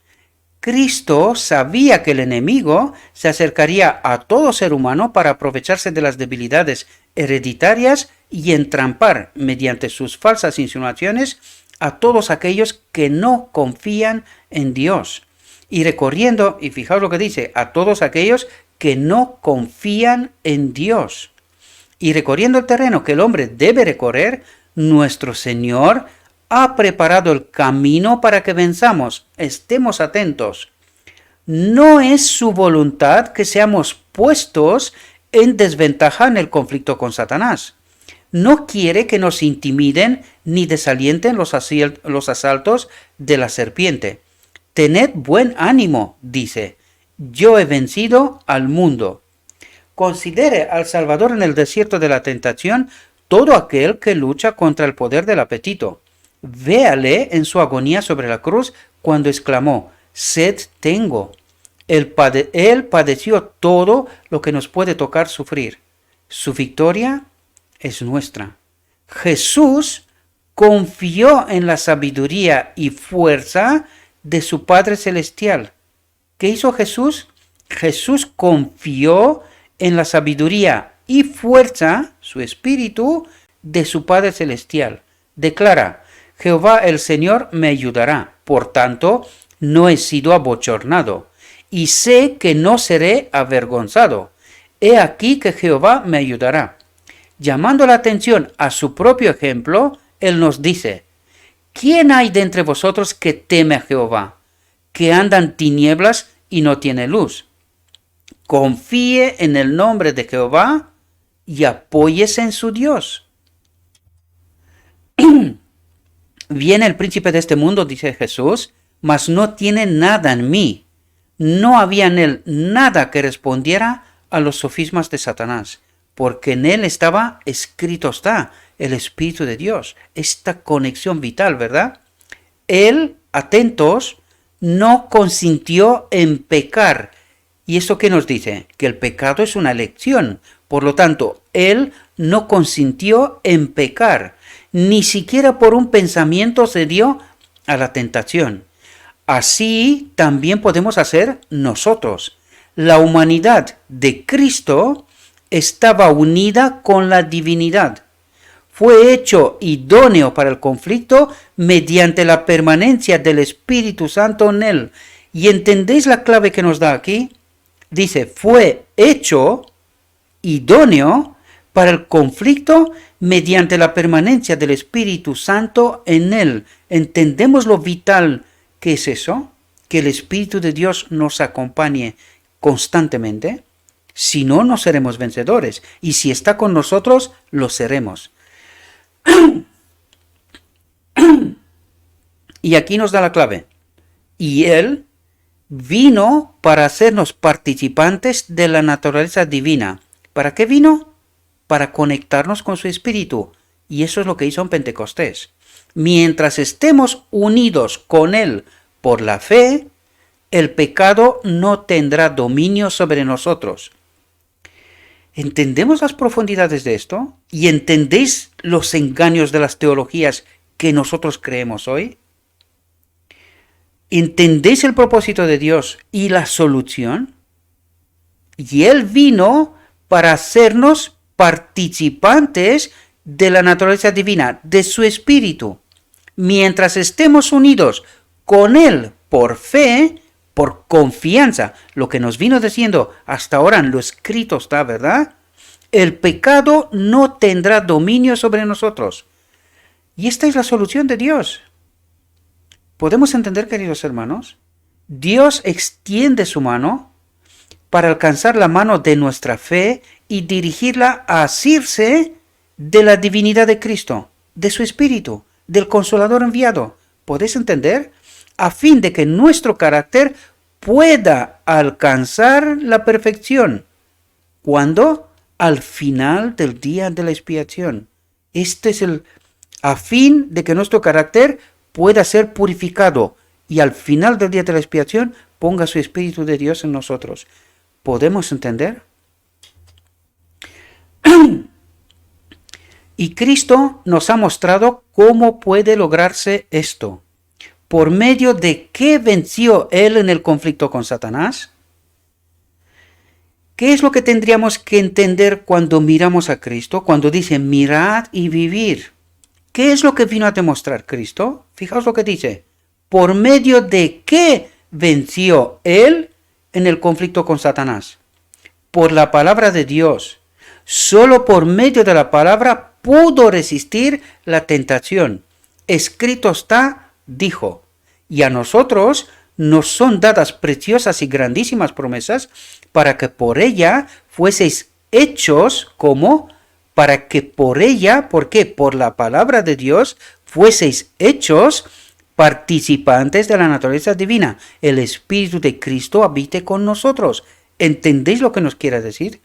Cristo sabía que el enemigo se acercaría a todo ser humano para aprovecharse de las debilidades hereditarias y entrampar, mediante sus falsas insinuaciones, a todos aquellos que no confían en Dios. Y recorriendo, y fijaos lo que dice, a todos aquellos que no confían en Dios. Y recorriendo el terreno que el hombre debe recorrer, nuestro Señor ha preparado el camino para que venzamos. Estemos atentos. No es su voluntad que seamos puestos en desventaja en el conflicto con Satanás. No quiere que nos intimiden ni desalienten los asaltos de la serpiente. Tened buen ánimo, dice. Yo he vencido al mundo. Considere al Salvador en el desierto de la tentación todo aquel que lucha contra el poder del apetito. Véale en su agonía sobre la cruz cuando exclamó, sed tengo. Él padeció todo lo que nos puede tocar sufrir. Su victoria es nuestra. Jesús confió en la sabiduría y fuerza de su Padre Celestial. ¿Qué hizo Jesús? Jesús confió en la sabiduría y fuerza, su espíritu, de su Padre Celestial. Declara, Jehová el Señor me ayudará, por tanto, no he sido abochornado, y sé que no seré avergonzado. He aquí que Jehová me ayudará. Llamando la atención a su propio ejemplo, él nos dice, ¿quién hay de entre vosotros que teme a Jehová, que anda en tinieblas y no tiene luz? Confíe en el nombre de Jehová y apóyese en su Dios. Viene el príncipe de este mundo, dice Jesús, mas no tiene nada en mí. No había en él nada que respondiera a los sofismas de Satanás, porque en él estaba, escrito está, el Espíritu de Dios. Esta conexión vital, ¿verdad? Él, atentos, no consintió en pecar. ¿Y esto qué nos dice? Que el pecado es una elección. Por lo tanto, él no consintió en pecar. Ni siquiera por un pensamiento cedió a la tentación. Así también podemos hacer nosotros. La humanidad de Cristo estaba unida con la divinidad. Fue hecho idóneo para el conflicto mediante la permanencia del Espíritu Santo en él. ¿Y entendéis la clave que nos da aquí? Dice, fue hecho idóneo para el conflicto mediante la permanencia del Espíritu Santo en él. ¿Entendemos lo vital que es eso? Que el Espíritu de Dios nos acompañe constantemente. Si no, no seremos vencedores. Y si está con nosotros, lo seremos. Y aquí nos da la clave. Y él vino para hacernos participantes de la naturaleza divina. ¿Para qué vino? Para conectarnos con su espíritu. Y eso es lo que hizo en Pentecostés. Mientras estemos unidos con él por la fe, el pecado no tendrá dominio sobre nosotros. ¿Entendemos las profundidades de esto? ¿Y entendéis los engaños de las teologías que nosotros creemos hoy? ¿Entendéis el propósito de Dios y la solución? Y Él vino para hacernos participantes de la naturaleza divina, de su espíritu. Mientras estemos unidos con Él por fe, por confianza, lo que nos vino diciendo hasta ahora en lo escrito está, ¿verdad? El pecado no tendrá dominio sobre nosotros. Y esta es la solución de Dios. ¿Podemos entender, queridos hermanos? Dios extiende su mano para alcanzar la mano de nuestra fe y dirigirla a asirse de la divinidad de Cristo, de su Espíritu, del Consolador enviado. ¿Podéis entender? A fin de que nuestro carácter pueda alcanzar la perfección. ¿Cuándo? Al final del día de la expiación. Este es a fin de que nuestro carácter pueda ser purificado y al final del día de la expiación ponga su Espíritu de Dios en nosotros. ¿Podemos entender? Y Cristo nos ha mostrado cómo puede lograrse esto. ¿Por medio de qué venció Él en el conflicto con Satanás? ¿Qué es lo que tendríamos que entender cuando miramos a Cristo? Cuando dice mirad y vivir. ¿Qué es lo que vino a demostrar Cristo? Fijaos lo que dice. ¿Por medio de qué venció Él en el conflicto con Satanás? Por la palabra de Dios. Solo por medio de la palabra pudo resistir la tentación. Escrito está, dijo, y a nosotros nos son dadas preciosas y grandísimas promesas para que por ella fueseis hechos como para que por ella, ¿por qué? Por la palabra de Dios, fueseis hechos participantes de la naturaleza divina. El Espíritu de Cristo habite con nosotros. ¿Entendéis lo que nos quiere decir?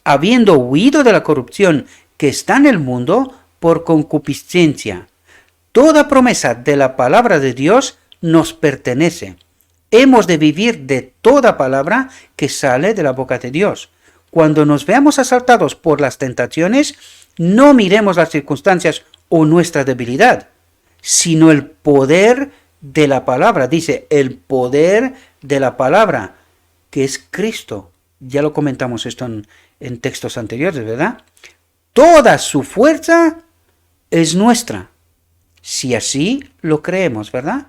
Habiendo huido de la corrupción que está en el mundo por concupiscencia. Toda promesa de la palabra de Dios nos pertenece. Hemos de vivir de toda palabra que sale de la boca de Dios. Cuando nos veamos asaltados por las tentaciones, no miremos las circunstancias o nuestra debilidad, sino el poder de la palabra. Dice, el poder de la palabra, que es Cristo. Ya lo comentamos esto en textos anteriores, ¿verdad? Toda su fuerza es nuestra, si así lo creemos, ¿verdad?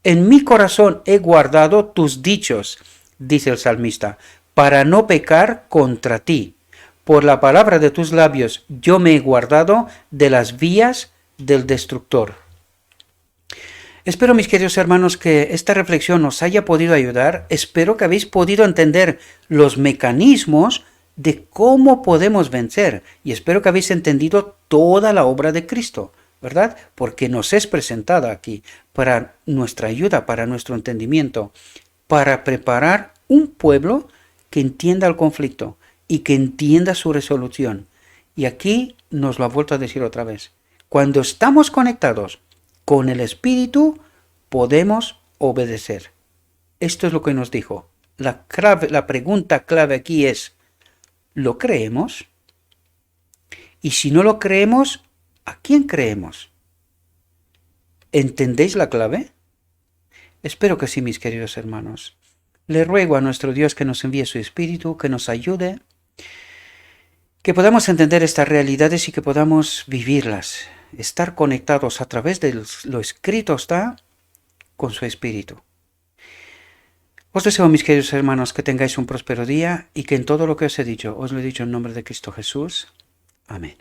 En mi corazón he guardado tus dichos, dice el salmista, para no pecar contra ti. Por la palabra de tus labios yo me he guardado de las vías del destructor. Espero, mis queridos hermanos, que esta reflexión os haya podido ayudar. Espero que habéis podido entender los mecanismos de cómo podemos vencer. Y espero que habéis entendido toda la obra de Cristo, ¿verdad? Porque nos es presentada aquí para nuestra ayuda, para nuestro entendimiento, para preparar un pueblo que entienda el conflicto y que entienda su resolución. Y aquí nos lo ha vuelto a decir otra vez. Cuando estamos conectados con el Espíritu, podemos obedecer. Esto es lo que nos dijo. La pregunta clave aquí es, ¿lo creemos? Y si no lo creemos, ¿a quién creemos? ¿Entendéis la clave? Espero que sí, mis queridos hermanos. Le ruego a nuestro Dios que nos envíe su Espíritu, que nos ayude, que podamos entender estas realidades y que podamos vivirlas, estar conectados a través de lo escrito está con su Espíritu. Os deseo, mis queridos hermanos, que tengáis un próspero día y que en todo lo que os he dicho, os lo he dicho en nombre de Cristo Jesús. Amén.